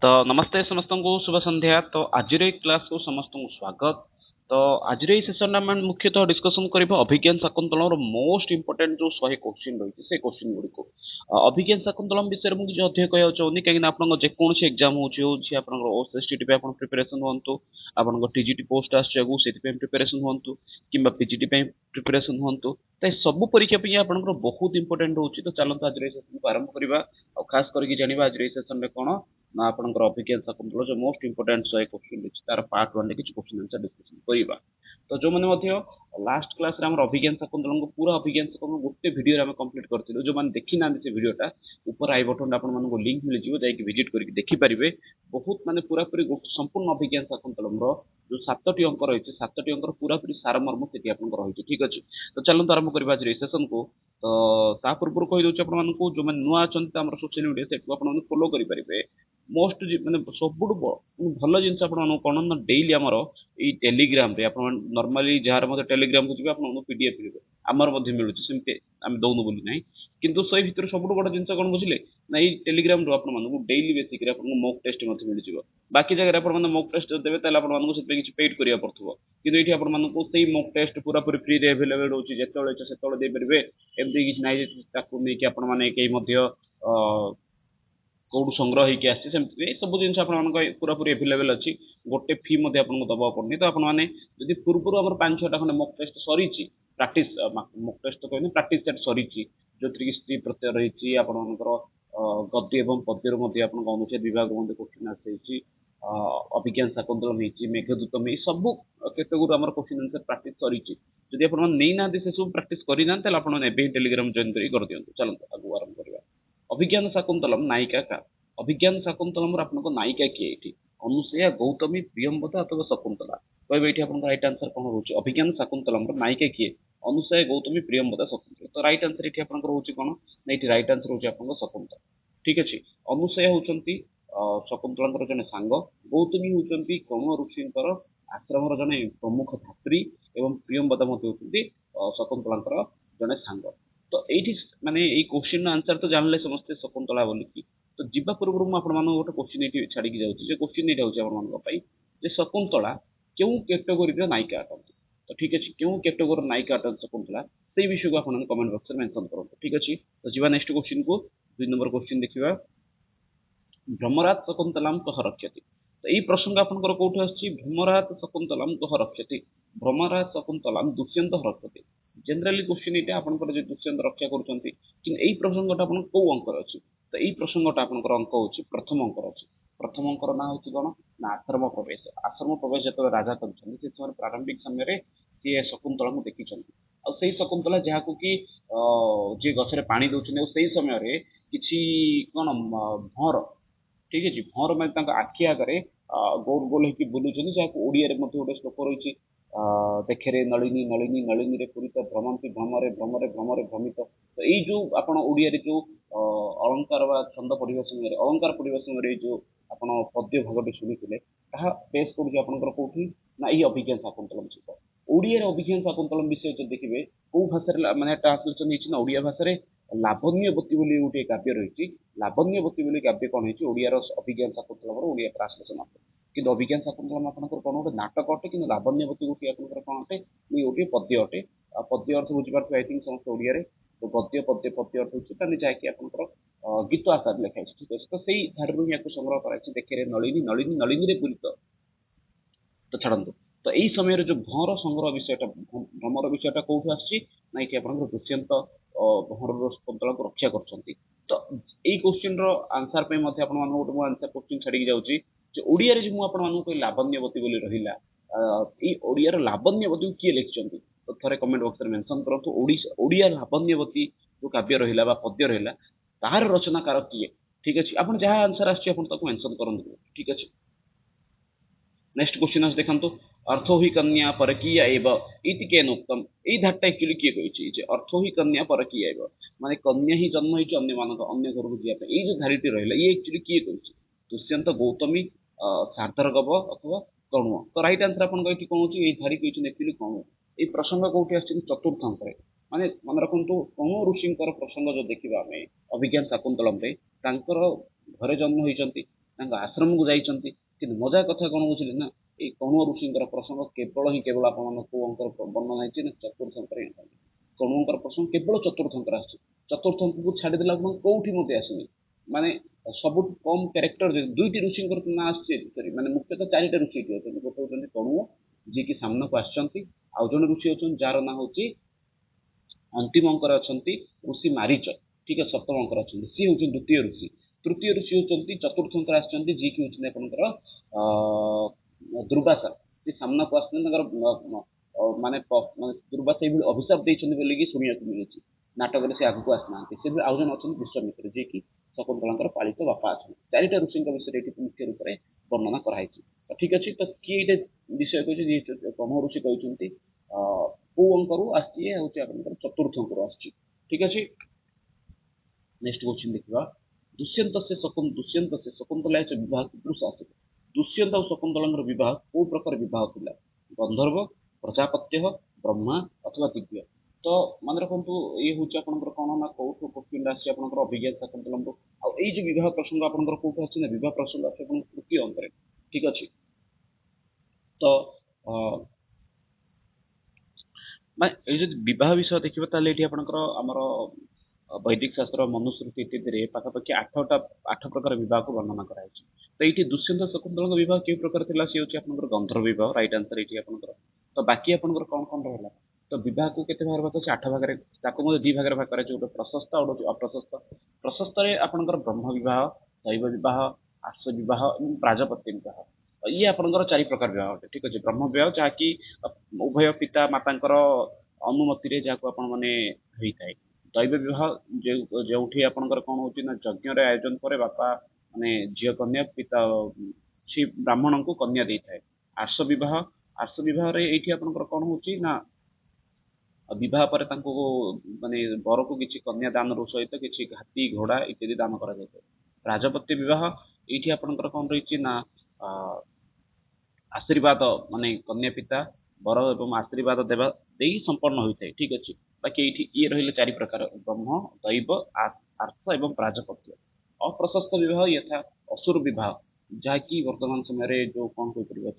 तो नमस्ते समस्त को शुभ संध्या। तो आज क्लास को समस्त को स्वागत। तो आज सेशन में मुख्यतः डिस्कसन करबा अभिज्ञान शाकुंतलम मोस्ट इंपोर्टेंट जो 100 क्वेश्चन रही से क्वेश्चन गुड़ी को अभिज्ञान शाकुंतलम विषय में मुझे अधिक कहना चाहूँगी कहीं आप जेकोसी एग्जाम हो ओएसएसटी प्रिपरेशन हूँ आप टीजीटी पोस्ट आगू से प्रिपरेशन हूँ कि पीजीटी प्रिपरेशन हूँ तो सब परीक्षा पे आपंकर बहुत इंपोर्टेंट होची। तो चलते आज सेशन को आरंभ करवा और खास करके जाना आज सेशन में कौन ना आपंकर अभिज्ञान शाकुंतल जो मोस्ट इंपोर्टेंट 100 क्वेश्चन अच्छी तार पार्ट 1 किसी क्वेश्चन आंसर डिस्कसन करवा। तो जो मैंने लास्ट क्लास रे हमर अभिज्ञान शाकुंतलम को पूरा अभिज्ञान शाकुंतलम गोटे वीडियो रे हम कंप्लीट करथिलु। जो माने देखि ना से वीडियोटा ऊपर आई बटन आपन मन को लिंक मिल जिवो जाई कि विजिट करके देखि परिबे। बहुत माने पूरा पूरी संपूर्ण अभिज्ञान शाकुंतलम रो जो 7टी अंक रही 7टी अंक पूरा पूरी सारमर्म सेठी आपन रही। ठीक अछि। तो चलନ୍ତୁ आरंभ करबा आज सेशन को। तो ता पूर्व कहि दउछ आपन मन को जो माने नुआ अछंत हमर सोशल मीडिया सेट आपन मन फॉलो करि परिबे। मोस्ट माने सबुठ भल जिनस आपन कौन ना डेली आमर ये टेलीग्राम रे आपन नॉर्मली जार मते टेलीग्राम को जिबे आपन पीडीएफ मिलबे आमर मध्ये मिलुची सेमते हम दउनु बोली नाही। किंतु सही भितर सबुठ बड़ जिनस कोन बुझिले ना ये टेलीग्राम रो आपन मन को डेली बेसिक रे आपन मॉक टेस्ट मध्ये मिल जिवो। बाकी जगह रे आपन मन मॉक टेस्ट देबे ताले आपन मन को सेते किछि पेड करिया पड़थबो। किंतु एठी आपन मन को सेही मॉक टेस्ट पूरा पूरी फ्री रे अवेलेबल होची जेतळे इच्छा सेतळे दे परिबे। एमदी किछि नाही जे ताकू नै कि आपन माने केही मध्ये कौटू संग्रह होकर आसी सब जिन पूरा पूरी एभेलेबल अच्छी गोटे फी आपको दबा पड़नी। तो आपने जब पूर्व आम 5-6टा खंडे मॉक टेस्ट सरी प्राक्ट मॉक टेस्ट तो कहते प्राक्ट सेट सरी जो स्त्री प्रत्यय रही आपर गद्य एवं पद्यर अनुच्छेद विभाग क्वेश्चन आसी अभिज्ञान शाकुंतलम मेघदूतम ये सब केतगुरु आम क्वेश्चन आंसर प्राक्ट सरी। जब आप नहीं ना से सब प्राक्ट करना टेलीग्राम जॉइन कर दिखाँ। चलते आगे आरंभ करवा। अभिज्ञान शाकुंतलम नायिका का अभिज्ञान शाकुंतलम आपन नायिका किए ये अनुसया गौतमी प्रियंवदा अथवा शकुंतला कहे ये आप रईट आंसर कौन रोचे अभिज्ञान शाकुंतलम नायिका किए अनुसया गौतमी प्रियंवदा शकुंतला। तो रईट आंसर ये आप रोचे कौन ना ये रईट आंसर होची आपन शकुंतला। ठीक अच्छे। अनुसया होचंती शकुंतला जने सांग गौतमी होचंती कण्व ऋषि आश्रम जने प्रमुख धात्री एवं प्रियंवदा होती शकुंतला जने सांग। तो ये माने ये क्वेश्चन आंसर तो जानले समस्ते शकुंतला बोलिकी। तो जीवा पूर्व मुझे गोटे क्वेश्चन ये छाड़ी जाऊँगी क्वेश्चन ये हूँ शकुंतला क्यों कैटेगोरी नायिका अटंती। तो ठीक अच्छे क्यों कैटेगोरी नायिका अटंती शकुंतला से विषय को आप कमेंट बॉक्स में मेंशन करूँ। ठीक अच्छे। तो जीवा नेक्स्ट क्वेश्चन को 2 नंबर क्वेश्चन देखा भ्रमरात शकुंतलाम कह रक्षति। तो यही प्रसंग आपंकर कौट भ्रमरात शकुंतलाम कह रक्षति भ्रमरात शकुंतलाम दुष्यंत रक्षति। जनराली क्वेश्चन ये आपंकर जो दुष्यंत रक्षा कर प्रसंगटा आप कौ अंकर अच्छी। तो यही प्रसंगटा आपंकर अंक हो प्रथम अंकर अच्छी। प्रथम अंकर ना हूँ कौन ना आश्रम प्रवेश। आश्रम प्रवेश जो राजा कर समय प्रारंभिक समय सी शकुंतला को देखी आई शकुंतला जहाँ कि जी गचरे पानी दौरान से समय किसी कौन भर ठीक है भर मैं आखि आगे गोल गोल होकर बुलूँ जहाँ ओडिया गोटे श्लोक रही देखे रे नलिनी नलिनी नलिनी रे पूरित भ्रमंती भ्रमरे भ्रमरे भ्रमरे भ्रमित। तो यही जो आप ओडिया जो अलंकार व छंद पढ़ा समय अलंकार पढ़ा समय जो आप पद्य भागटी शुणी बेस कर कौटी ना ये अभिज्ञान शाकुंतलम सहित ओडिया अभिज्ञान शाकुंतलम विषय जो देखिए कौ भाषा माने ट्रांसलेशन होना ओडिया भाषा लावण्यवती बोली गोटे काव्य रही लावण्यवती बोली काव्य कौन है ओडिया अभिज्ञान शाकुंतलम ओडिया ट्रांसलेशन अटे। कि अभिज्ञान शाकुंतलम आपंकर कौन गोटे नाटक अटे कि लावण्यवती गोटे आपंकर कौन अटे गोटे पद्य अटे। पद्य अर्थ बुझीपार आई थिंक समस्त ओडिया तो गद्य पद्य पद्य अर्थ होती जहाँकि आपंकर गीत आकार लिखाई। ठीक अच्छे। तो सही धारू ही संग्रह कराई देखे नलिनी नलिनी नलिनी रे पूरित। तो छाड़ू। तो यही समय जो भंवर संग्रह विषयटा भ्रमर विषयटा कौटू आसी दुष्यंत भंवर शकुंतला को रक्षा कर। तो यही क्वेश्चन आंसर पे गोटे आंसर क्वेश्चन छाड़ी जाऊँगी ओडिया जो मुझे लावण्यवती बोली रहा ये ओडिया लावण्यवती को किए लिखिं। तो थे कमेंट बॉक्स में मेंशन करूँ ओडिया लावण्यवती जो काव्य रहा पद्य रहा तार रचनाकार किए। ठीक अच्छे। आप जहाँ आंसर आंसन करूँ। ठीक अच्छे। नेक्स्ट क्वेश्चन आज देखो अर्थो ही कन्या परकीया एव इति केन उक्तम। यही धारटा एक्चुअली किए कही अर्थो ही कन्या परकीया एव माने कन्या ही जन्म होती अन्य मान अन्य घर को जावाई ये जो धारीटी रहा ये एक्चुअली किए कही दुष्यंत गौतमी सार्थर्गव अथवा कण्व। तो रईट आंसर आपन कौन ये धारी कही एक्चुअली कण्व। ये प्रसंग कौटी आस चतुर्थ अंक माने मन रखु कण्व ऋषि प्रसंग जो देखा आम अभिज्ञान शाकुंतलम घरे जन्म होती ତାଙ୍କ ଆଶ୍ରମକୁ ଯାଇଛନ୍ତି। କିନ୍ତୁ ମଜା କଥା କ'ଣ ବୁଝିଲେ ନା, ଏଇ କଣ୍ୱ ଋଷିଙ୍କର ପ୍ରସଙ୍ଗ କେବଳ ଆପଣଙ୍କ ପୁଅଙ୍କର ବର୍ଣ୍ଣନା ହେଇଛି ନା ଚତୁର୍ଥଙ୍କରେ କଣ୍ୱଙ୍କର ପ୍ରସଙ୍ଗ କେବଳ ଚତୁର୍ଥଙ୍କର ଆସିଛି। ଚତୁର୍ଥଙ୍କୁ ଛାଡ଼ିଦେଲେ ଆପଣଙ୍କୁ କୋଉଠି ମଧ୍ୟ ଆସିନି। ମାନେ ସବୁଠୁ କମ୍ କ୍ୟାରେକ୍ଟର ଦୁଇଟି ଋଷିଙ୍କର ନାଁ ଆସିଛି, ମାନେ ମୁଖ୍ୟତଃ ଚାରିଟା ଋଷି ଏଠି ଅଛନ୍ତି। ଗୋଟେ ହଉଛନ୍ତି କଣ୍ୱ, ଯିଏକି ସାମ୍ନାକୁ ଆସିଛନ୍ତି। ଆଉ ଜଣେ ଋଷି ଅଛନ୍ତି ଯାହାର ନାଁ ହଉଛି ଅନ୍ତିମ ଅଙ୍କରେ ଅଛନ୍ତି ଋଷି ମାରିଚ, ଠିକ ଅଛି, ସପ୍ତମ ଅଙ୍କରେ ଅଛନ୍ତି, ସିଏ ହଉଛନ୍ତି ଦ୍ୱିତୀୟ ଋଷି। ତୃତୀୟ ଋଷି ହଉଛନ୍ତି ଚତୁର୍ଥ ଅଙ୍କରେ ଆସିଛନ୍ତି, ଯିଏକି ହଉଛନ୍ତି ଆପଣଙ୍କର ଦୁର୍ବାସା। ସେ ସାମ୍ନାକୁ ଆସିଛନ୍ତି, ତାଙ୍କର ମାନେ ଦୁର୍ବାସା ଏଇଭଳି ଅଭିଶାପ ଦେଇଛନ୍ତି ବୋଲିକି ଶୁଣିବାକୁ ମିଳୁଛି। ନାଟକରେ ସେ ଆଗକୁ ଆସିନାହାନ୍ତି। ସେ ଆଉ ଜଣେ ଅଛନ୍ତି ବିଶ୍ୱାମିତ୍ର, ଯିଏକି ଶକୁନ୍ତଳାଙ୍କର ପାଳିତ ବାପା ଅଛନ୍ତି। ଚାରିଟା ଋଷିଙ୍କ ବିଷୟରେ ଏଠି ମୁଖ୍ୟ ରୂପରେ ବର୍ଣ୍ଣନା କରାଯାଇଛି। ତ ଠିକ ଅଛି, ତ କିଏ ଏଇଟା ବିଷୟ କହିଛି, ଯିଏ କଣ୍ୱ ଋଷି କହିଛନ୍ତି କୋଉ ଅଙ୍କରୁ ଆସିଛି, ହଉଛି ଆପଣଙ୍କର ଚତୁର୍ଥ ଅଙ୍କରୁ ଆସିଛି। ଠିକ ଅଛି, ନେକ୍ସଟ କ୍ୱେଶ୍ଚିନ୍ ଦେଖିବା। ଦୁଷ୍ୟନ୍ତ ସେ ଶକୁନ୍ତଳା ବିବାହ କିପରି ଆସିବ? ଦୁଷ୍ୟନ୍ତ ଆଉ ଶକୁନ୍ତଳାଙ୍କର ବିବାହ କୋଉ ପ୍ରକାର ବିବାହ ଥିଲା? ଗନ୍ଧର୍ବ, ପ୍ରଜାପତ୍ୟ, ବ୍ରହ୍ମା ଅଥବା ଦିବ୍ୟ? ତ ମନେ ରଖନ୍ତୁ, ଇଏ ହଉଛି ଆପଣଙ୍କର କ'ଣ ନା କୋଉଠୁ କ୍ୱେଶ୍ଚିନ୍ ଆସିଛି ଆପଣଙ୍କର ଅଭିଜ୍ଞତା ଶକୁନ୍ତଳାଙ୍କୁ। ଆଉ ଏଇ ଯୋଉ ବିବାହ ପ୍ରସଙ୍ଗ ଆପଣଙ୍କର କୋଉଠୁ ଆସିଛି ନା, ବିବାହ ପ୍ରସଙ୍ଗ ଅଛି ଆପଣଙ୍କ ତୃତୀୟ ଅଙ୍କରେ। ଠିକ ଅଛି, ତ ମାନେ ଏଇ ଯଦି ବିବାହ ବିଷୟ ଦେଖିବା, ତାହେଲେ ଏଠି ଆପଣଙ୍କର ଆମର ବୈଦିକ ଶାସ୍ତ୍ର, ମନୁସ୍ମୃତି ଇତ୍ୟାଦିରେ ପାଖାପାଖି ଆଠ ପ୍ରକାର ବିବାହକୁ ବର୍ଣ୍ଣନା କରାଯାଇଛି। ତ ଏଇଠି ଦୁଷ୍ୟନ୍ତ ଶକୁନ୍ତଳାଙ୍କ ବିବାହ କେଉଁ ପ୍ରକାର ଥିଲା? ସେ ହଉଛି ଆପଣଙ୍କର ଗନ୍ଧର୍ବ ବିବାହ, ରାଇଟ୍ ଆନ୍ସର ଏଇଠି ଆପଣଙ୍କର। ତ ବାକି ଆପଣଙ୍କର କ'ଣ କ'ଣ ରହିଲା? ତ ବିବାହକୁ କେତେ ଭାଗରେ ଭାଗ ଅଛି? 8 ଭାଗରେ। ତାକୁ ମଧ୍ୟ 2 ଭାଗରେ ଭାଗ କରାଯାଇଛି, ଗୋଟେ ପ୍ରଶସ୍ତ ଆଉ ଗୋଟେ ଅପ୍ରଶସ୍ତ। ପ୍ରଶସ୍ତରେ ଆପଣଙ୍କର ବ୍ରହ୍ମ ବିବାହ, ଦୈବ ବିବାହ, ଆର୍ଷ ବିବାହ ଏବଂ ପ୍ରାଜପତ୍ୟ ବିବାହ। ଇଏ ଆପଣଙ୍କର 4 ପ୍ରକାର ବିବାହ ଅଟେ। ଠିକ ଅଛି, ବ୍ରହ୍ମ ବିବାହ ଯାହାକି ଉଭୟ ପିତା ମାତାଙ୍କର ଅନୁମତିରେ ଯାହାକୁ ଆପଣ ମାନେ ହେଇଥାଏ। ଦୈବ ବିବାହ ଯେଉଁଠି ଆପଣଙ୍କର କ'ଣ ହଉଛି ନା, ଯଜ୍ଞର ଆୟୋଜନ ପରେ ବାପା ମାନେ ଝିଅ କନ୍ୟା ପିତା ସେ ବ୍ରାହ୍ମଣଙ୍କୁ କନ୍ୟା ଦେଇଥାଏ। ଆର୍ଷ ବିବାହରେ ଏଇଠି ଆପଣଙ୍କର କ'ଣ ହଉଛି ନା, ବିବାହ ପରେ ତାଙ୍କୁ ମାନେ ବରକୁ କିଛି କନ୍ୟା ଦାନରୁ ସହିତ କିଛି ହାତୀ ଘୋଡ଼ା ଇତ୍ୟାଦି ଦାନ କରାଯାଇଥାଏ। ରାଜପତ୍ୟ ବିବାହ ଏଇଠି ଆପଣଙ୍କର କ'ଣ ରହିଛି ନା, ଆଶୀର୍ବାଦ ମାନେ କନ୍ୟା ପିତା ବର ଏବଂ ଆଶୀର୍ବାଦ ଦେବା ଦେଇ ସମ୍ପନ୍ନ ହୋଇଥାଏ। ଠିକ ଅଛି, ବାକି ଏଇଠି ଇଏ ରହିଲେ 4 ପ୍ରକାର, ବ୍ରହ୍ମ, ଦୈବ, ଆର୍ଷ ଏବଂ ପ୍ରାଜପତ୍ୟ। ଅପ୍ରଶସ୍ତ ବିବାହ ଯଥା ଅସୁର ବିବାହ, ଯାହାକି ବର୍ତ୍ତମାନ ସମୟରେ ଯୋଉ କ'ଣ କହିପାରିବା,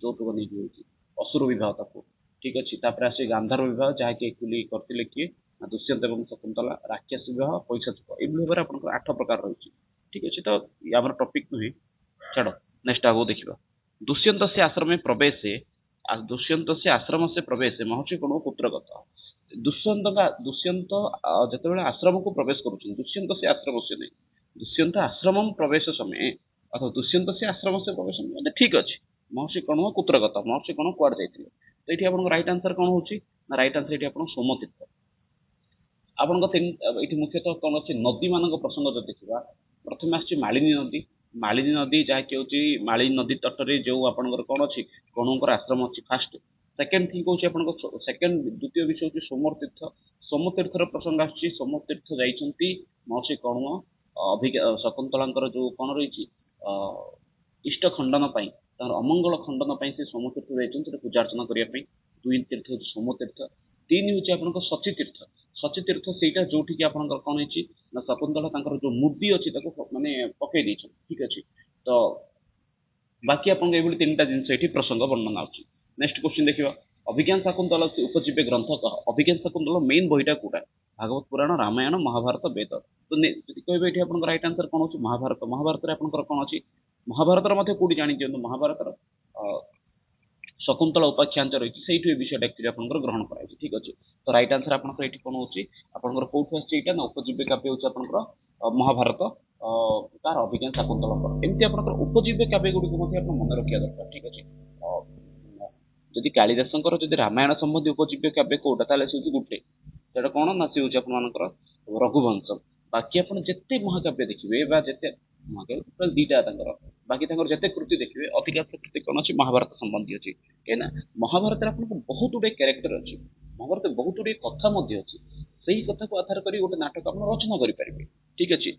ଯୌତୁକ ନେଇକି ହଉଛି ଅସୁର ବିବାହ ତାକୁ। ଠିକ ଅଛି, ତାପରେ ଆସିଛି ଗାନ୍ଧର୍ବ ବିବାହ, ଯାହାକି ଏକ୍ଚୁଆଲି କରିଥିଲେ କିଏ ନା, ଦୁଷ୍ୟନ୍ତ ଏବଂ ଶକୁନ୍ତଳା। ରାକ୍ଷସ ବିବାହ, ପୈଶାଚିକ, ଏଇଭଳି ଭାବରେ ଆପଣଙ୍କର 8 ପ୍ରକାର ରହିଛି। ଠିକ ଅଛି, ତ ଆମର ଟପିକ ନୁହେଁ, ଛାଡ଼, ନେକ୍ସଟ ଆଗକୁ ଦେଖିବା। दुष्यंत से आश्रम में प्रवेश दुष्यंत से आश्रम से प्रवेश महर्षि कण्व पुत्रगत। दुष्यंत जितेबाला आश्रम को प्रवेश करुँच, दुष्यंत से आश्रम से नहीं, दुष्यंत आश्रम प्रवेश समय अथवा दुष्यंत से आश्रम से प्रवेश समय ठीक अच्छे। महर्षि कण्व पुत्रगत, महर्षि कण्व कुआड़ जाते, तो ये आप रईट आंसर कौन हो? रईट आंसर ये आप सोमतीर्थ। आपण मुख्यतः कौन अच्छे नदी मान प्रसंग जो देखा, प्रथम आलिनी नदी, मालिनी नदी जहाँकि हूँ मालिनी नदी तटरे जो आपंकर कौन अच्छी कण्वर आश्रम अच्छी फास्ट। सेकेंड थिंग हूँ आप सेकेंड द्वितीय विषय हूँ सोमतीर्थ। सोमतीर्थर प्रसंग आसूँ, सोमतीर्थ जाइंट महर्षि कण्व शकुंतला जो कौन रही इष्ट खंडन अमंगल खंडन से सोमतीर्थ जाइए पूजा अर्चना करने। दुई तीर्थ हूँ सोमतीर्थ। 3 हूँ आप शचीतीर्थ। शचीतीर्थ से जो कौन हो शकुंतला जो मुदी अच्छी माने पकई दी। ठीक अच्छे, तो बाकी आप 3टा जिन प्रसंग वर्णना अच्छी। नेक्स्ट क्वेश्चन देखा, अभिज्ञान शाकुंतला से उपजीव्य ग्रंथ कह। अभिज्ञान शाकुंतला मेन बहीटा कौटा? भागवत पुराण, रामायण, महाभारत, वेद। तो कहे ये आप रईट आंसर कौन हो? महाभारत। महाभारत में आप कौन अच्छी? महाभारत कौटी जाणी दिखाँ, महाभारत शकुंतला उपाख्यांत रही है, से विषय एक्चुअली आप ग्रहण कराई। ठीक अच्छे, तो रईट आंसर आप कौन हो? कौटू आसान उपजीव्य काव्य हूँ आप महाभारत, तार अभिज्ञान शाकुंतला एमती आप उपजीव्य काव्य गुड़िक मन रखा दरकार। ठीक अच्छे, जदि कालिदास रामायण संबंधी उपजीव्य काव्य कौटा, से गोटे से कौन ना, सी हूँ आप रघुवंश। बाकी आप जिते महाकाव्य देखिए जिते महाकाव्य 2टा बाकी जिते कृति देखिए अधिकांश कृति कौन अच्छी महाभारत संबंधी अच्छी। कहीं महाभारत आपको बहुत गुड़े क्यारेक्टर अच्छी, महाभारत बहुत गुड़े कथा अच्छी, से ही कथा को आधार कर गोटे नाटक आप रचना करेंगे। ठीक अच्छे,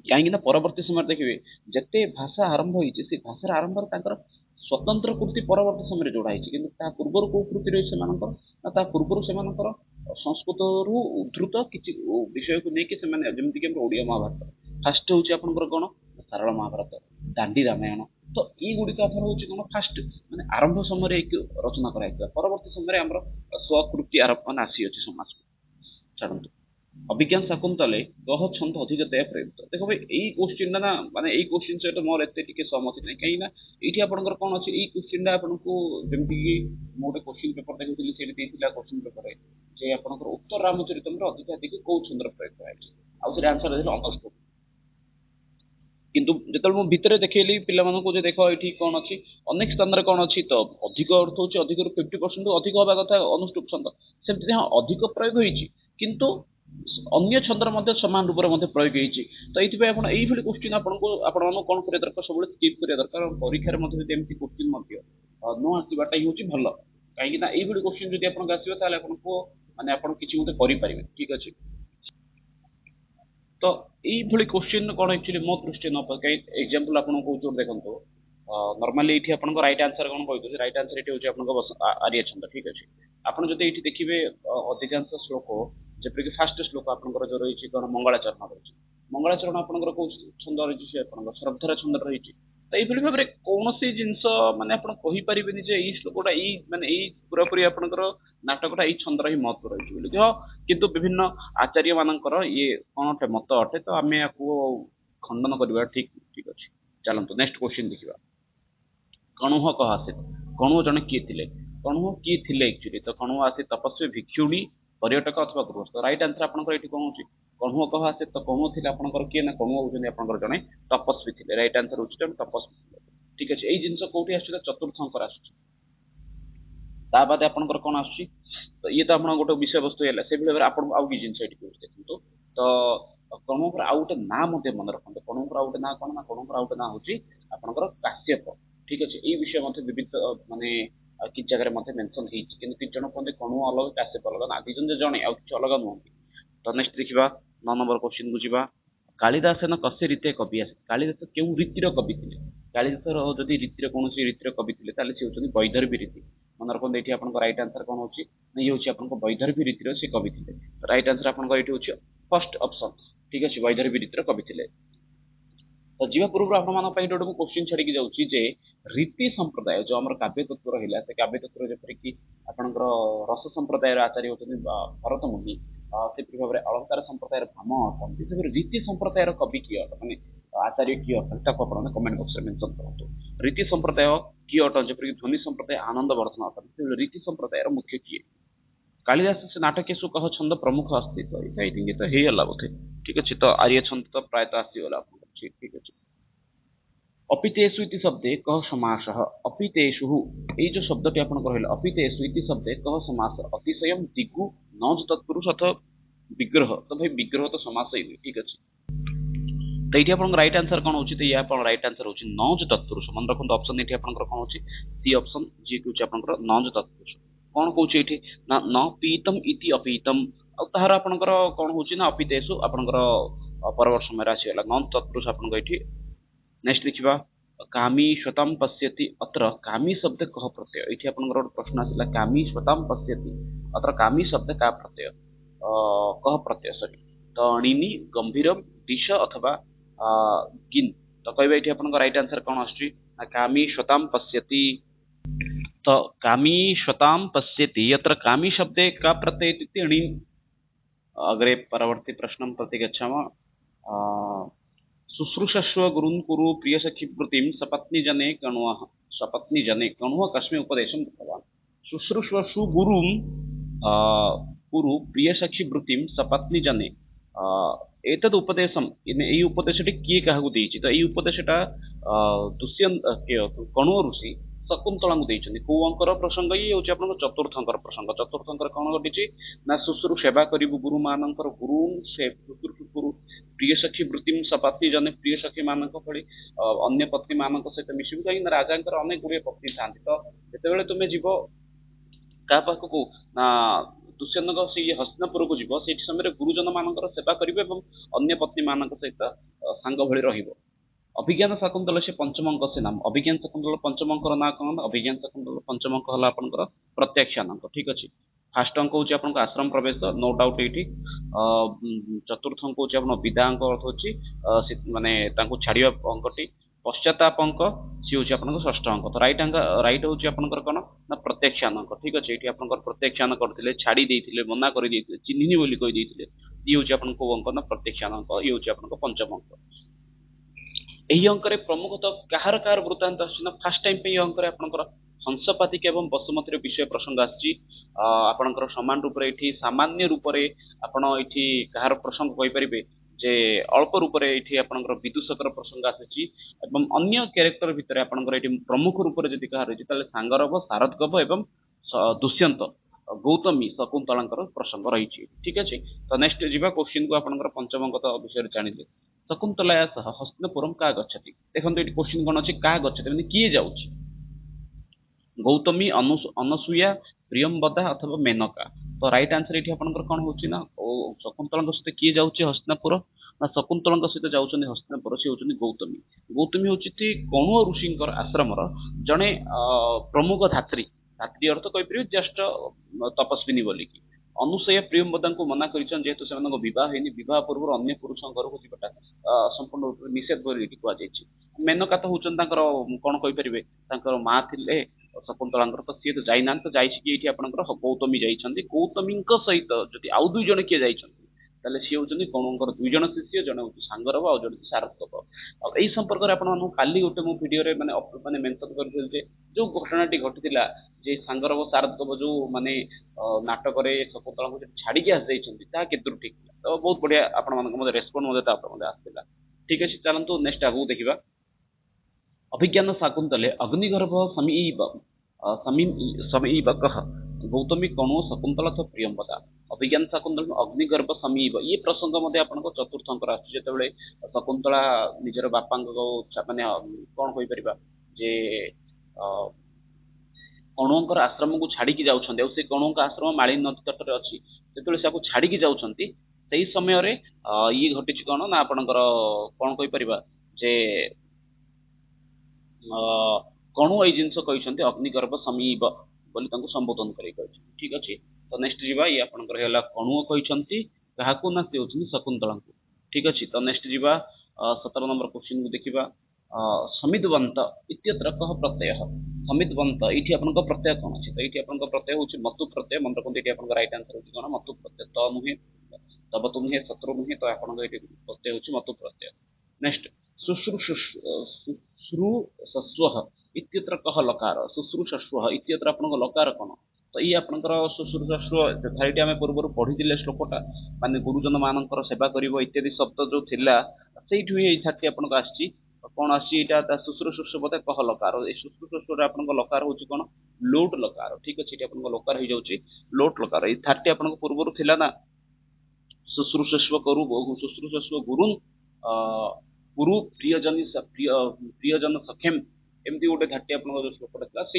कहीं परवर्ती समय देखिए जिते भाषा आरंभ होती से भाषार आरंभ स्वतंत्र कृति परवर्ती समय जोड़ाई, कि पूर्वर कौ कृति रही से पूर्वर से संस्कृत उद्धृत किसी विषय को लेकिन जमीक ओडिया महाभारत फास्ट हूँ आप कौन ସାରଳ ମହାଭାରତ, ଦାଣ୍ଡି ରାମାୟଣ। ତ ଏଇଗୁଡ଼ିକ ଆମର ହେଉଛି କ'ଣ ଫାଷ୍ଟ ମାନେ ଆରମ୍ଭ ସମୟରେ ରଚନା କରାଯାଇଥିଲା, ପରବର୍ତ୍ତୀ ସମୟରେ ଆମର ସ୍ୱକୃତି ଆରୋପ ମାନେ ଆସିଅଛି ସମାଜକୁ। ଛାଡ଼ନ୍ତୁ, ଅଭିଜ୍ଞାନ ଶାକୁନ୍ତଲେ କହ ଛନ୍ଦ ଅଧିକ ଦୟା ପ୍ରୟୁକ୍ତ। ଦେଖ ଭାଇ ଏଇ କୋଶ୍ଚିନ୍ଟା ନା ମାନେ ଏଇ କୋଶ୍ଚିନ୍ ସହିତ ମୋର ଏତେ ଟିକେ ସହମତି ନାହିଁ, କାହିଁକି ନା ଏଇଠି ଆପଣଙ୍କର କ'ଣ ଅଛି, ଏଇ କୋଶ୍ଚିନ୍ଟା ଆପଣଙ୍କୁ ଯେମିତିକି ମୁଁ ଗୋଟେ କୋଶ୍ଚିନ୍ ପେପର ଦେଖୁଥିଲି, ସେଇଠି ଦେଇଥିଲା କୋଶ୍ଚିନ୍ ପେପରରେ ଯେ ଆପଣଙ୍କର ଉତ୍ତର ରାମଚରିତମରେ ଅଧିକ କୋଉ ଛନ୍ଦର ପ୍ରୟୋଗ କରାଯାଇଛି, ଆଉ ସେଟା ଆନ୍ସର ଦେଇଥିଲେ ଅଗଷ୍ଟ। କିନ୍ତୁ ଯେତେବେଳେ ମୁଁ ଭିତରେ ଦେଖେଇଲି ପିଲାମାନଙ୍କୁ ଯେ ଦେଖ ଏଇଠି କ'ଣ ଅଛି, ଅନେକ ସ୍ଥାନରେ କ'ଣ ଅଛି ତ ଅଧିକ ଅର୍ଥ ହେଉଛି ଅଧିକରୁ 50% ଅଧିକ ହେବା କଥା ଅନୁଷ୍ଠୁପ ଛନ୍ଦ, ସେମିତି ହଁ ଅଧିକ ପ୍ରୟୋଗ ହେଇଛି, କିନ୍ତୁ ଅନ୍ୟ ଛନ୍ଦର ମଧ୍ୟ ସମାନ ରୂପରେ ମଧ୍ୟ ପ୍ରୟୋଗ ହେଇଛି। ତ ଏଇଥିପାଇଁ ଆପଣ ଏଇଭଳି କୋଶ୍ଚିନ୍ ଆପଣମାନଙ୍କୁ କ'ଣ କରିବା ଦରକାର, ସବୁବେଳେ ସ୍କିପ୍ କରିବା ଦରକାର। କାରଣ ପରୀକ୍ଷାରେ ମଧ୍ୟ ଯଦି ଏମିତି କୋଶ୍ଚିନ୍ ମଧ୍ୟ ନ ଆସିବାଟା ହିଁ ହେଉଛି ଭଲ, କାହିଁକି ନା ଏଇଭଳି କୋଶ୍ଚିନ୍ ଯଦି ଆପଣଙ୍କୁ ଆସିବ ତାହେଲେ ଆପଣଙ୍କୁ ମାନେ ଆପଣ କିଛି ମଧ୍ୟ କରିପାରିବେ। ଠିକ୍ ଅଛି, ତ এইଭଳି କୋଶ୍ଚିନ୍ କ'ଣ ଆକ୍ଚୁଆଲି ମୋ ଦୃଷ୍ଟିରେ ନ ପକାଇ ଏକ୍ଜାମ୍ପଲ୍ ଆପଣଙ୍କୁ କହୁଛି ଗୋଟେ ଦେଖନ୍ତୁ, ନର୍ମାଲି ଏଇଠି ଆପଣଙ୍କ ରାଇଟ୍ ଆନ୍ସର କ'ଣ କହିଦେଉଛି, ରାଇଟ୍ ଆନ୍ସର ଏଠି ହେଉଛି ଆପଣଙ୍କ ଆର୍ୟ ଛନ୍ଦ। ଠିକ୍ ଅଛି, ଆପଣ ଯଦି ଏଇଠି ଦେଖିବେ ଅଧିକାଂଶ ଶ୍ଲୋକ ଯେପରିକି ଫାଷ୍ଟ ଶ୍ଲୋକ ଆପଣଙ୍କର ଯେଉଁ ରହିଛି କ'ଣ ମଙ୍ଗଳାଚରଣ ରହିଛି, ମଙ୍ଗଳାଚରଣ ଆପଣଙ୍କର କୋଉ ଛନ୍ଦ ରହିଛି, ସେ ଆପଣଙ୍କର ଶ୍ରଦ୍ଧାର ଛନ୍ଦ ରହିଛି। ତ ଏଇଭଳି ଭାବରେ କୌଣସି ଜିନିଷ ମାନେ ଆପଣ କହିପାରିବେନି ଯେ ଏଇ ଶ୍ଲୋକଟା ଏଇ ମାନେ ଏଇ ପୁରାପୁରି ଆପଣଙ୍କର ନାଟକଟା ଏଇ ଛନ୍ଦର ହିଁ ମହତ୍ଵ ରହିଛି ବୋଲି। କିନ୍ତୁ ବିଭିନ୍ନ ଆଚାର୍ଯ୍ୟ ମାନଙ୍କର ଇଏ କ'ଣ ଅଟେ ମତ ଅଟେ, ତ ଆମେ ୟାକୁ ଖଣ୍ଡନ କରିବା ଠିକ୍। ଠିକ୍ ଅଛି, ଚାଲନ୍ତୁ ନେକ୍ସଟ କ୍ୱେଶ୍ଚିନ୍ ଦେଖିବା। କଣୁହ କହ ଆସେ, କଣୁହ ଜଣେ କିଏ ଥିଲେ? କଣୁହ କିଏ ଥିଲେ ଆକ୍ଚୁଆଲି, ତ କଣୁହ ଆସେ ତପସ୍ୱୀ, ଭିକ୍ଷୁଣୀ, ପର୍ଯ୍ୟଟକ ଅଥବା ଗୃହସ୍ଥ। ରାଇଟ୍ ଆନ୍ସର ଆପଣଙ୍କର ଏଠି କ'ଣ ହେଉଛି, କଣୁହ କହ ଆସେ। ତ କଣୁହ ଥିଲେ ଆପଣଙ୍କର କିଏ ନା କଣୁହ ହେଉଛନ୍ତି ଆପଣଙ୍କର ଜଣେ ତପସ୍ୱୀ ଥିଲେ। ରାଇଟ୍ ଆନ୍ସର ହେଉଛି ଜଣେ ତପସ୍ୱୀ ଥିଲେ। ଠିକ୍ ଅଛି, ଏଇ ଜିନିଷ କୋଉଠି ଆସୁଛି, ଚତୁର୍ଥ ଅଙ୍କର ଆସୁଛି। ତା ବାଦେ ଆପଣଙ୍କର କ'ଣ ଆସୁଛି, ତ ଇଏ ତ ଆପଣ ଗୋଟେ ବିଷୟବସ୍ତୁ ହେଲା, ସେଭଳି ଭାବରେ ଆପଣ ଆଉ କିଛି ଜିନିଷ ଏଠି ଦେଖନ୍ତୁ। ତ କଣୁଙ୍କର ଆଉ ଗୋଟେ ନାଁ ମଧ୍ୟ ମନେ ରଖନ୍ତୁ। କଣୁଙ୍କର ଆଉ ଗୋଟେ ନାଁ କ'ଣ ନା, କଣୁଙ୍କର ଆଉ ଗୋଟେ ନାଁ ହେଉଛି ଆପଣଙ୍କର କାଶ୍ୟପ। ଠିକ୍ ଅଛି, ଏଇ ବିଷୟ ମଧ୍ୟ ବିବିଧ ମାନେ କିଛି ଜାଗାରେ ମଧ୍ୟ ମେନସନ୍ ହେଇଛି, କିନ୍ତୁ କିଛି ଜଣ କୁହନ୍ତି କଣୁହ ଅଲଗା କାଶ୍ୟପ ଅଲଗା, ନା ଦି ଜଣ ଜଣେ ଆଉ କିଛି ଅଲଗା ନୁହନ୍ତି। ତ ନେକ୍ସଟ ଦେଖିବା 9 ନମ୍ବର କ୍ୱେଶ୍ଚିନ୍କୁ ଯିବା। କାଳିଦାସନ କସ୍ୟ ରୀତେ କବି ଆସେ। କାଳିଦାସ କେଉଁ ରୀତିର କବି ଥିଲେ? କାଳିଦାସର ଯଦି ରୀତିର କୌଣସି ରୀତିର କବି ଥିଲେ ତାହେଲେ ସେ ହେଉଛନ୍ତି ବୈଦର୍ଭୀ ରୀତି। ମନେ ରଖନ୍ତୁ, ଏଇଠି ଆପଣଙ୍କ ରାଇଟ୍ ଆନ୍ସର କ'ଣ ହେଉଛି ନା ଇଏ ହେଉଛି ଆପଣଙ୍କ ବୈଦର୍ଭୀ ରୀତିର ସେ କବି ଥିଲେ। ରାଇଟ୍ ଆନ୍ସର ଆପଣଙ୍କର ଏଇଠି ହେଉଛି ଫର୍ଷ୍ଟ ଅପସନ୍। ଠିକ୍ ଅଛି, ବୈଦର୍ଭୀ ରୀତିର କବି ଥିଲେ। ତ ଯିବା ପୂର୍ବରୁ ଆପଣମାନଙ୍କ ପାଇଁ ଗୋଟେ ମୁଁ କ୍ୱେଶ୍ଚିନ୍ ଛାଡ଼ିକି ଯାଉଛି ଯେ ରୀତି ସମ୍ପ୍ରଦାୟ ଯେଉଁ ଆମର କାବ୍ୟ ତତ୍ତ୍ୱ ରହିଲା, ସେ କାବ୍ୟ ତତ୍ତ୍ୱ ଯେପରିକି ଆପଣଙ୍କର ରସ ସମ୍ପ୍ରଦାୟର ଆଚାର୍ଯ୍ୟ ହେଉଛନ୍ତି ଭରତ ମୁନି, ସେପରି ଭାବରେ ଅଳଙ୍କାର ସମ୍ପ୍ରଦାୟର ଭାମ ଅଟନ୍ତି। ସେପରି ରୀତି ସମ୍ପ୍ରଦାୟର କବି କିଏ ଅଟନ୍ତି, ମାନେ ଆଚାର୍ଯ୍ୟ କିଏ ଅଟନ୍ତି, ତାକୁ ଆପଣ କମେଣ୍ଟ ବକ୍ସରେ ମେନସନ୍ କରନ୍ତୁ। ରୀତି ସମ୍ପ୍ରଦାୟ କିଏ ଅଟନ୍ତି, ଯେପରିକି ଧ୍ୱନି ସମ୍ପ୍ରଦାୟ ଆନନ୍ଦ ବର୍ଦ୍ଧନ ଅଟନ୍ତି। ସେଭଳି ରୀତି ସମ୍ପ୍ରଦାୟର ମୁଖ୍ୟ କିଏ? କାଳିଦାସ ସେ ନାଟକୀୟ ସୁକହ ଛନ୍ଦ ପ୍ରମୁଖ ଅସ୍ତିତ୍ୱ, ଏଇଟା ଆଇ ଥିଙ୍କ ତ ହେଇଗଲା ବୋଧେ। ଠିକ୍ ଅଛି, ତ ଆର୍ୟ ଛନ୍ଦ ତ ପ୍ରାୟତଃ ଆସିଗଲା ଆପଣଙ୍କର। ଠିକ୍ ଅଛି, ଅପିତେଷୁ ଇତି ଶବ୍ଦେ କହ ସମାସଃ। ଅପିତେଷୁ ଏଇ ଯୋଉ ଶବ୍ଦଟି ଆପଣଙ୍କର ରହିଲା, ଅପିତେଷୁ ଇତି ଶବ୍ଦେ କହ ସମାସ। ଅତିଶୟମ୍, ଦିଗୁ, ନଜ ତତ୍ପୁରୁଷ ଅଥବା ବିଗ୍ରହ। ତ ଭାଇ ବିଗ୍ରହ ତ ସମାସ ହେଇନି। ଠିକ୍ ଅଛି, ତ ଏଇଠି ଆପଣଙ୍କ ରାଇଟ୍ ଆନ୍ସର କ'ଣ ହେଉଛି, ତ ଇଏ ଆପଣଙ୍କ ରାଇଟ୍ ଆନ୍ସର ହେଉଛି ନଜ ତତ୍ପୁରୁଷ। ମନେ ରଖନ୍ତୁ ଅପସନ୍ ଏଠି ଆପଣଙ୍କର କ'ଣ ହେଉଛି, ସି ଅପସନ୍, ଯିଏକି ହେଉଛି ଆପଣଙ୍କର ନଜ ତତ୍ପୁରୁଷ। କ'ଣ କହୁଛି ଏଇଠି ନା ନ ପୀତମ୍ ଇତି ଅପୀତମ୍, ଆଉ ତାହାର ଆପଣଙ୍କର କ'ଣ ହେଉଛି ନା ଅପିତେଷୁ ଆପଣଙ୍କର ପରବର୍ତ୍ତୀ ସମୟରେ ଆସିଗଲା ନଜ ତତ୍ପୁରୁଷ ଆପଣଙ୍କ ଏଇଠି। ନେକ୍ସଟ ଦେଖିବା, କାମୀ ଶ୍ୱତାମ୍ ପଶ୍ୟତି। ଅତ୍ର କାମୀ ଶବ୍ଦ କହ ପ୍ରତ୍ୟୟ। ଏଇଠି ଆପଣଙ୍କର ଗୋଟେ ପ୍ରଶ୍ନ ଆସିଲା, କାମୀ ଶ୍ୱତାମ୍ ପଶ୍ୟତି, ଅତ୍ର କାମୀ ଶବ୍ଦ କା ପ୍ରତ୍ୟୟ, କହ ପ୍ରତ୍ୟୟ ସରି। ତ ଣିନି, ଗମ୍ଭୀରମ୍, ଦିଶ ଅଥବା ଗିନ୍। ତ କହିବା ଏଇଠି ଆପଣଙ୍କ ରାଇଟ୍ ଆନ୍ସର କ'ଣ ଆସୁଛି ନା କାମୀ ଶ୍ୱତାମ୍ ପଶ୍ୟତି। ତ कामी श्वतां पश्यति, यत्र कामी शब्दे का प्रत्यय इत्युक्ते णिन्। अग्रे परवर्ती प्रश्नं प्रति गच्छामः। शुश्रूषस्व गुरुन् कुरु प्रियसखीवृत्तिं सपत्नीजने कण्वः। सपत्नीजने कण्वः कस्मै उपदेशं दत्तवान्? शुश्रूषस्व गुरुं कुरु प्रियसखीवृत्तिं सपत्नीजने, एतद् उपदेशम्, ଏଇ ଉପଦେଶଟି କିଏ କାହାକୁ ଦେଇଛି? ତ ଏଇ ଉପଦେଶଟା ଦୁଷ୍ୟନ୍ତ କଣ୍ୱ ଋଷି ଶକୁନ୍ତଳାଙ୍କୁ ଦେଇଛନ୍ତି। କୋଉ ଅଙ୍କର ପ୍ରସଙ୍ଗ? ଇଏ ହେଉଛି ଆପଣଙ୍କ ଚତୁର୍ଥ ଅଙ୍କର ପ୍ରସଙ୍ଗ। ଚତୁର୍ଥ ଅଙ୍କର କ'ଣ ଘଟିଛି ନା ଶୁଶ୍ରୁ ସେବା କରିବୁ ଗୁରୁ ମାନଙ୍କର, ଗୁରୁ ଗୁରୁ ପ୍ରିୟ ସଖୀ ବୃତ୍ତିମ୍ ସପତ୍ନୀ ଜନେ, ପ୍ରିୟ ସଖୀ ମାନଙ୍କ ଭଳି ଅନ୍ୟ ପତ୍ନୀ ମାନଙ୍କ ସହିତ ମିଶିବୁ, କାହିଁକି ନା ରାଜାଙ୍କର ଅନେକ ଗୁଡ଼ିଏ ପତ୍ନୀ ଥାନ୍ତି। ତ ଯେତେବେଳେ ତୁମେ ଯିବ କାହା ପାଖକୁ ନା ଦୁଷ୍ୟନ୍ତଙ୍କ ସେଇ ହସ୍ତିନାପୁରକୁ ଯିବ, ସେଇ ସମୟରେ ଗୁରୁଜନ ମାନଙ୍କର ସେବା କରିବ ଏବଂ ଅନ୍ୟ ପତ୍ନୀ ମାନଙ୍କ ସହିତ ସାଙ୍ଗ ଭଳି ରହିବ। ଅଭିଜ୍ଞାନ ଶାକୁନ୍ତଳ ସେ ପଞ୍ଚମ ଅଙ୍କ ସେ ନାମ। ଅଭିଜ୍ଞାନ ଶାକୁନ୍ତଳ ପଞ୍ଚମ ଅଙ୍କର ନାଁ କ'ଣ? ଅଭିଜ୍ଞାନ ଶାକୁନ୍ତଳ ପଞ୍ଚମ ଅଙ୍କ ହେଲା ଆପଣଙ୍କର ପ୍ରତ୍ୟାଖ୍ୟାନ ଅଙ୍କ। ଠିକ୍ ଅଛି, फास्ट अंक हूँ आपको आश्रम प्रवेश नो डाउट ये चतुर्थ अंक हूँ आप विदा अंक अर्थ हूँ माने छाड़िया अंकटी पश्चाताप अंक सी हूँ आप षष्ठ अंक तो राइट हूँ आपंकर कौन ना प्रत्याख्यान अंक ठीक अच्छे ये आप प्रत्याख्यान करते छाड़ी मना कर चिन्हनी बोली कहीदे ये हूँ आप अंक ना प्रत्याख्यान अंक ये हूँ आप पंचम अंक ଏହି ଅଙ୍କରେ ପ୍ରମୁଖତଃ କାହାର କାହାର ବୃତ୍ତାନ୍ତ ଆସୁଛି ନା ଫାଷ୍ଟ ଟାଇମ୍ ପାଇଁ ଏହି ଅଙ୍କରେ ଆପଣଙ୍କର ହଂସପାତିକ ଏବଂ ବସୁମତୀର ବିଷୟ ପ୍ରସଙ୍ଗ ଆସିଛି ଆପଣଙ୍କର ସମାନ ରୂପରେ ଏଠି ସାମାନ୍ୟ ରୂପରେ ଆପଣ ଏଠି କାହାର ପ୍ରସଙ୍ଗ କହିପାରିବେ ଯେ ଅଳ୍ପ ରୂପରେ ଏଠି ଆପଣଙ୍କର ବିଦୂଷକର ପ୍ରସଙ୍ଗ ଆସିଛି ଏବଂ ଅନ୍ୟ କ୍ୟାରେକ୍ଟର ଭିତରେ ଆପଣଙ୍କର ଏଠି ପ୍ରମୁଖ ରୂପରେ ଯଦି କାହାର ରହିଛି ତାହେଲେ ସାଙ୍ଗରବ ଶାରଦ୍ଗବ ଏବଂ ଦୁଷ୍ୟନ୍ତ ଗୌତମୀ ଶକୁନ୍ତଳାଙ୍କର ପ୍ରସଙ୍ଗ ରହିଛି ଠିକ ଅଛି ତ ନେକ୍ସଟ ଯିବା କୋଶ୍ଚିନ୍ କୁ ଆପଣଙ୍କର ପଞ୍ଚମ ଅଙ୍କ ବିଷୟରେ ଜାଣିଲେ शकुन्तलया सह हस्तिनापुरम का गच्छति देखो ये क्वेश्चन कौन अच्छी क्या गच्छति मतलब किए जाऊँगी गौतमी अनसूया प्रियंवदा अथवा मेनका तो राइट आंसर ये आपंकर कौन होची ना शकुन्तला सहित किए जाऊँगी हस्तिनापुर ना शकुन्तला सहित जाऊँगी हस्तिनापुर सी होती गौतमी गौतमी हूँ कणुआ ऋषि आश्रमर जड़े प्रमुख धात्री धात्री अर्थ कहीपर जस्ट तपस्विनी बोलिकी अनुसया प्रियंवदा को मना जेहेतु से बह बह पूर्व अन्य पुरुष घर को जीवाटा संपूर्ण रूप निषेध कहुई मेनका तो होती कौन कहीपर माँ थे शकुन्तला तो सी तो जाना तो जाइए आपंकर गौतमी जाइए गौतमी सहित जदि आउ दुई जन किए जाइए सी हूँ कौन दुई जन शिष्य जन हूँ सांगरव आउ जन शारद्गव यही संपर्क में आपको काली गोटे मो भिडियो मैंने मेंशन कर जो घटनाटी घटी जे सांगरव शारद्गव जो माने नाटक शकुन्तला को छाड़ी आसी जाइए ठीक तो बहुत बढ़िया आप रेस्पन्स आसाला ठीक अच्छे चलते नेक्स्ट आगू देखा अभिज्ञान शाकुन्तले अग्निगर्भ समीब कह गौतमी कणु शकुन्तला तो प्रियंवदा अभिज्ञान शाकुन्तल अग्निगर्भ समीब ये प्रसंग आपको चतुर्थ अंक आसते शकुन्तला निजर बापा माने कौन कहीपर जे कणुओं आश्रम को छाड़ी जाऊँ से कणुओं आश्रम माली नदी तट में अच्छी जो छाड़ी जाऊँगी से समय ये घटी कौन ना आपणकर कौन कहीपर जे कणु ये जिनस कहते अग्निगर्भ समीब बोली संबोधन कर ठीक अच्छे तो नेक्स्ट जीवा ये आपंकर कणुओ कहते क्या ना सी होती शकुन्तला ठीक अच्छे तो नेक्स्ट जीवा 17 नंबर क्वेश्चन को देखा समितवंत इत्यत्र कह प्रत्यय समितवंत ये आप प्रत्यय कौन अच्छे तो ये आप प्रत्यय हूँ मतु प्रत्यय मन रखते ये आप रईट आंसर हूँ कौन मतु प्रत्यय तो नुहे तब तो नुहे शत्रु नुहे तो आप प्रत्यय हूँ मतु प्रत्यय नेक्स्ट शुश्रूषस्व इत्यत्र कह लकार शुश्रूषस्व इत्यत्र आप लकार कौन तो ये आपंकर शुश्रूषस्व धारीटी आम पूर्व पढ़ी श्लोकटा माने गुरुजन मानकर सेवा कर इत्यादि शब्द जो थिला से धारटी आपको आसी कौन आसा शुश्रूषस्व बोधे कह लकार शुश्रूषस्व आप लकार हूँ कौन लोट लकार ठीक अच्छे ये आप लकार हो जाऊँगी लोट लकार ये धारटी आप पूर्व थिला ना शुश्रूषस्व करू शुश्रूषस्व गुरु गुरु प्रियजन सखेम एमती गोटे धारटी आप श्लोकटा था से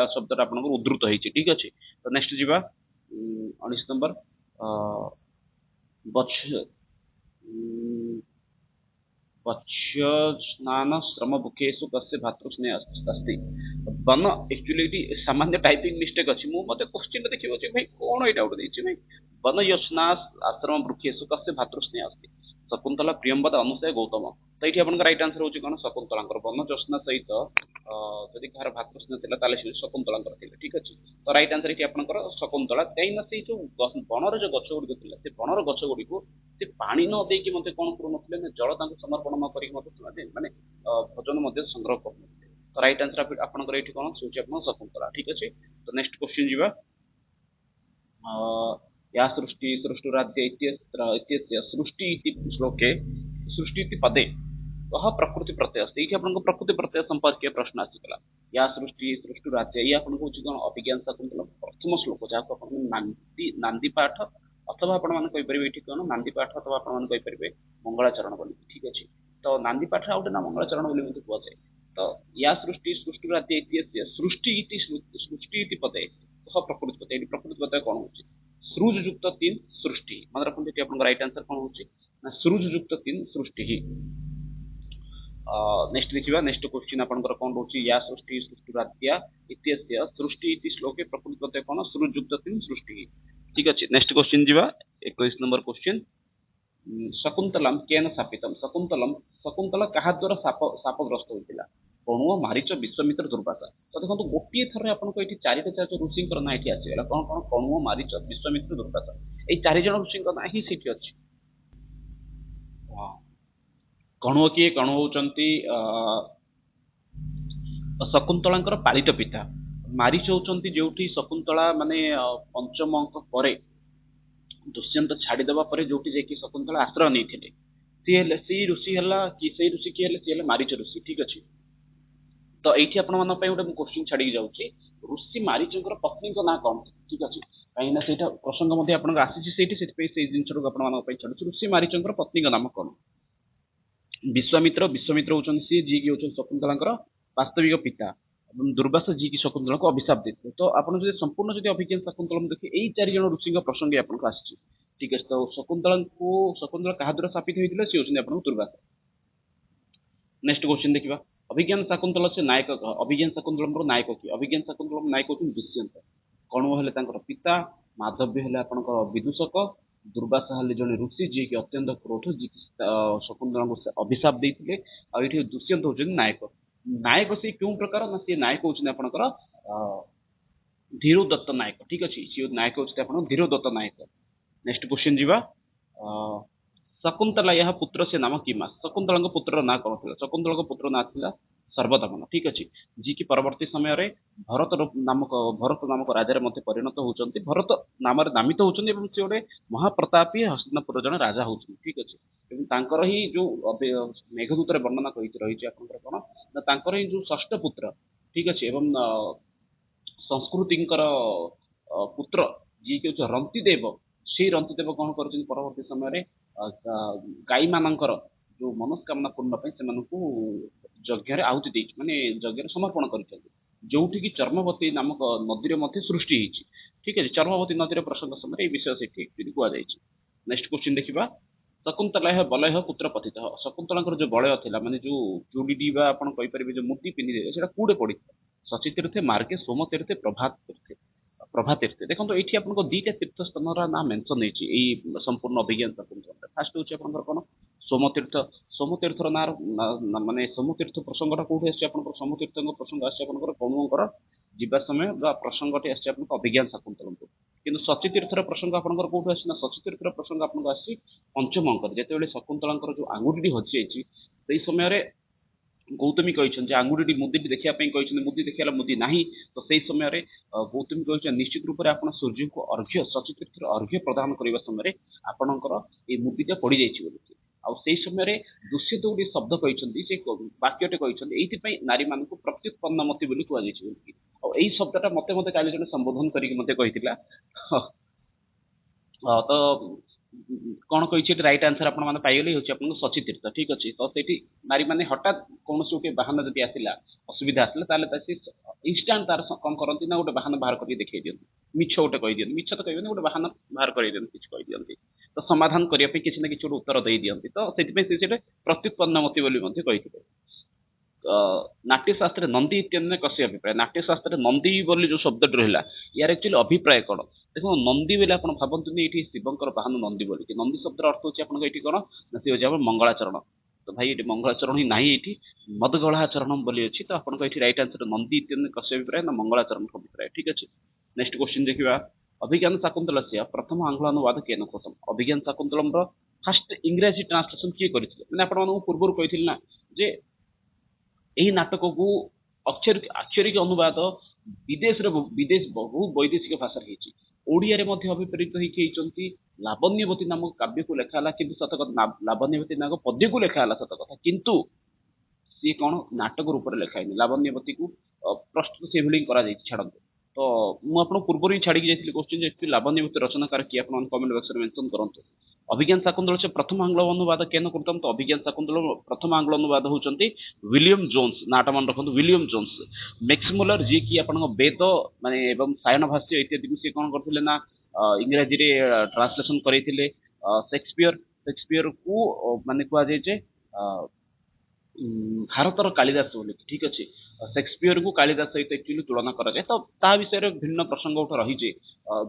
शब्द आप उद्धृत होती ठीक अच्छे तो नेक्स्ट जीवा 19 नंबर स्नान श्रम बुखेशु कस्य भातृस्नेह अस्ति वन एक्चुअली सामान्य टाइपिंग मिस्टेक अच्छी मुझे क्वेश्चन देखिए भाई कौन यहाँ गोटे भाई वन यस्ना आश्रम वृक्षेशु कस्य भातृस्नेह अस्ति शकुन्तला प्रियंवदा अनुसया गौतम तो ये आप रईट आंसर हूँ कौन शकुन्तला वन ज्योत्ना सहित जदि कहार भातृस्नेह था शकुन्तला ठीक अच्छे तो रईट आंसर ये आपंकर शकुन्तला कहीं से जो बनर जो गच गुड़िक से बनर गच गुड़िक से पानी न देकी मत कौन करूँ जल समर्पण न कर माने भोजन संग्रह कर तो रईट आंसर आपंकर ये कौन से शकुन्तला ठीक अच्छे तो नेक्स्ट क्वेश्चन जीवा या सृष्टि सृष्टुराध्य इत्यस्य सृष्टि श्लोके सृष्टि पदे कह प्रकृति प्रत्यय अस्ति ये आपको प्रकृति प्रत्यय संपर्क प्रश्न आसीगला या सृष्टि सृष्टुराध्य ये आपको हूँ कौन अभिज्ञान शाकुन्तल प्रथम श्लोक जहाँ आप नांदी पाठ अथवा आपपर ये कौन नांदी पाठ अथवा आपपर मंगलाचरण बोली ठीक अच्छे तो नांदी पाठ आउटे ना मंगलाचरण बोली कहुए तो या सृष्टि सृष्टुराध्य इत्यस्य सृष्टि पदे कह प्रकृति प्रत्यय प्रकृति प्रत्यय कौन हो सृज युक्त 3 सृष्टि मतलब रखते आप रईट आंसर कौन हो सृज युक्त 3 सृष्टि ही नेक्स्ट देखिबा नेक्स्ट क्वेश्चन आपनकर कोन रोची या सृष्टि सृष्टिरात्या इत्यस्य सृष्टि इति श्लोके प्रकृतते कोन सृजुक्त तीन सृष्टि ठीक अछि नेक्स्ट क्वेश्चन जिबा 21 नंबर क्वेश्चन शकुंतलम केन शापितम शकुंतलम शकुंतला कहा द्वारा शापग्रस्त होइतिला कणुओ मारीच विश्वामित्र दुर्वासा तो देखो गोटे थर आपको ये चारिटा चार ऋषिंकर ना ये आसीगला कौन कौन कणुओ मारीच विश्वामित्र दुर्वासा ये चार जन ऋषिंकर ना ही सेठी अछि कणुओ किए कणुओ होचंती शकुंतलांकर पालित पिता मारीच होचंती जोठी शकुंतला माने पंचम अंक परे दुष्यंत छाड़ीदेवा पर जो शकुंतला आश्रय नहीं सी ऋषि है कि से ऋषि किए सी मारीच ऋषि ठीक अच्छे तो ये आप गोटे क्वेश्चन छाड़ी जाऊँगी ऋषि मारीच पत्नी ना कौन ठीक अच्छे कहीं से प्रसंग आसी जिन छाड़ू ऋषि मारीच पत्नी नाम कौन विश्वामित्र विश्वामित्र होती सी जी की होती शकुंतला वास्तविक पिता दुर्वासा जी की शकुंतला को अभिशाप देते तो आपन जो संपूर्ण जो अभिज्ञान शकुंतलम देखिए यही चार जन ऋषि प्रसंग आपको आसी ठीक है तो शकुंतला क्या द्वारा स्थापित होता सी होती आप दुर्वासा नेक्स्ट क्वेश्चन देखा अभिज्ञान शकुंतल से नायक अभिज्ञान शकुंतलम नायक किए अभिज्ञान शकुंतलम नायक होती दुष्यंत कणुओ हेले पिता माधव्य हेले आपंकर विदूषक दुर्वासा हेले जड़े ऋषि जी की अत्यंत क्रोध जी शकुंतला को अभिशाप देते आठ दुष्यंत होती नायक नायक से क्यों प्रकार ना सी नायक होती आपंकर धीरोदत्त नायक ठीक अच्छे सी नायक होती आप धीरोदत्त नायक नेक्स्ट क्वेश्चन जीवा शकुंतला यह पुत्र से नाम किमा शकुंतला पुत्र ना कौन था शकुंतला पुत्र ना था सर्वदमन ठीक अच्छे जी की परवर्ती समय रे भरत नामक राजा मध्य परिणत होती भरत नाम नामित होती सी गोटे महाप्रतापी हस्तिनापुर जन राजा होती ठीक अच्छे ही जो मेघदूत वर्णना रही कौन ही जो षष्ठ पुत्र ठीक अच्छे एवं संस्कृति पुत्र जी के रंतिदेव से रंतिदेव कौन कर परवर्ती समय गाई मानकर जो मनस्कामना पूर्ण से यज्ञ आहुति दे माने यज्ञ समर्पण कर जो चर्मवती नामक नदी में सृष्टि होती ठीक है चर्मवती नदी प्रसंग समय ये विषय से कहुई नेक्स्ट क्वेश्चन देखा शकुंतला बलय पुत्र पतित शकुंतला जो बलय था माने जो चूड़ी आपरे जो मूर्ति पिंधे कूड़े पड़ी शची तीर्थे मार्गे सोम तीर्थे प्रभात तीर्थ देखो ये आपको दीटा तीर्थ स्थान ना मेनसन होती संपूर्ण अभिज्ञान शकुंतला फास्ट हूँ कौन सोमतीर्थ सोमतीर्थर ना माने सोमतीर्थ प्रसंगटा कौटी आस सोमतीर्थ प्रसंग आसकर कणुओं जीवा समय प्रसंगटी आस अभिज्ञान शकुंतला किंतु शची तीर्थर प्रसंग आपंकर कौटू आसी शची तीर्थर प्रसंग आपको आसी पंचम अंक जिते शकुंतला जो आंगुठी हजि जाइए समय गौतमी कहते आंगुठी मुदी देखापी मुदी देखा मुदी ना तो से समय गौतमी कहते निश्चित रूप से आप सूर्य को अर्घ्य शची तीर्थ अर्घ्य प्रदान करने समय आपणकर ये मुदीटा पड़ जाइए से समय दुष्यंत गोटे शब्द कहते से वाक्यटे कहते ये नारी मान प्रत्युत्पन्नमति कहुई शब्दटा मत मत काली जन संबोधन करके तो कौन कही रईट आंसर आपगले हूँ शची तीर्थ ठीक अच्छे तो से नारी मैंने हठात कौन गोटे बाहन जब आसला असुविधा आसला इनस्टाट तार कौन करती ना गोटे बाहन बाहर कर देखा दिखती मिछ गोटे कही दिखती मिछ तो कहते गोटे बाहन बाहर कर किसी कही दिखती तो समाधान करने किसी ना किसी उत्तर दे दिखती तो से प्रत्युत्पन्नमति कही नाट्यशास्त्र नंदी इत्यादि कसी अभिप्राय नाट्यशास्त्र नंदी बोली जो शब्द रहा यार एक्चुअली अभिप्राय कौन देखो नंदी बोले आप भावतुनि ये शिवंकर बाहन नंदी बोलिकी नंदी शब्द अर्थ होती ये कौन ना सी हूँ मंगलाचरण तो भाई ये मंगलाचरण ही ना ये मदगलाचरण बोली अच्छी तो आपको ये रईट आंसर नंदी इत्यादि कस्य अभिप्राय ना मंगलाचरण अभिप्राय ठीक अच्छे नेक्स्ट क्वेश्चन देखा अभिज्ञान शाकुंतल से प्रथम आंग्ल अनुवाद केन कृतम अभिज्ञान शाकुंतलम फास्ट इंग्राजी ट्रांसलेसन किए करते मैंने आपको पूर्व कही ना जे यही नाटक को अक्षरिक अनुवाद विदेश बहु वैदेशिक भाषा ओडिया अभिप्रेरित होती लावण्यवती नामक काव्य को लेखाला कि सत कथा लावण्यवती नामक पद्य को लेखाला सत कथा किंतु सी कौन नाटक रूप में लेखाई लावण्यवती को प्रस्तुत से भाई करा छाड़ू तो मुझे पूर्व ही छाड़ी जाइए क्वेश्चन लावण्यवती रचनाकार किए कमेंट बॉक्स में मेंशन करूँ अभिज्ञान शाकुंतल से प्रथम आंग्ल अनुवाद केन कृतम तो अभिज्ञान शाकुंतल प्रथम आंग्ल अनुवाद होती विलियम जोन्स नाटा मन रखते विलियम जोन्स मैक्समुलर जी की आप वेद माने एवं सायन भाष्य इत्यादि सी कौन करते ना इंग्राजी रे ट्रांसलेशन करते शेक्सपियर शेक्सपियर को माने कहुए ଭାରତର କାଳିଦାସ ବୋଲି ଠିକ ଅଛି ସେକ୍ସପିୟରକୁ କାଳିଦାସ ସହିତ ଆକ୍ଚୁଆଲି ତୁଳନା କରାଯାଏ ତ ତା ବିଷୟରେ ଭିନ୍ନ ପ୍ରସଙ୍ଗ ଗୋଟେ ରହିଛି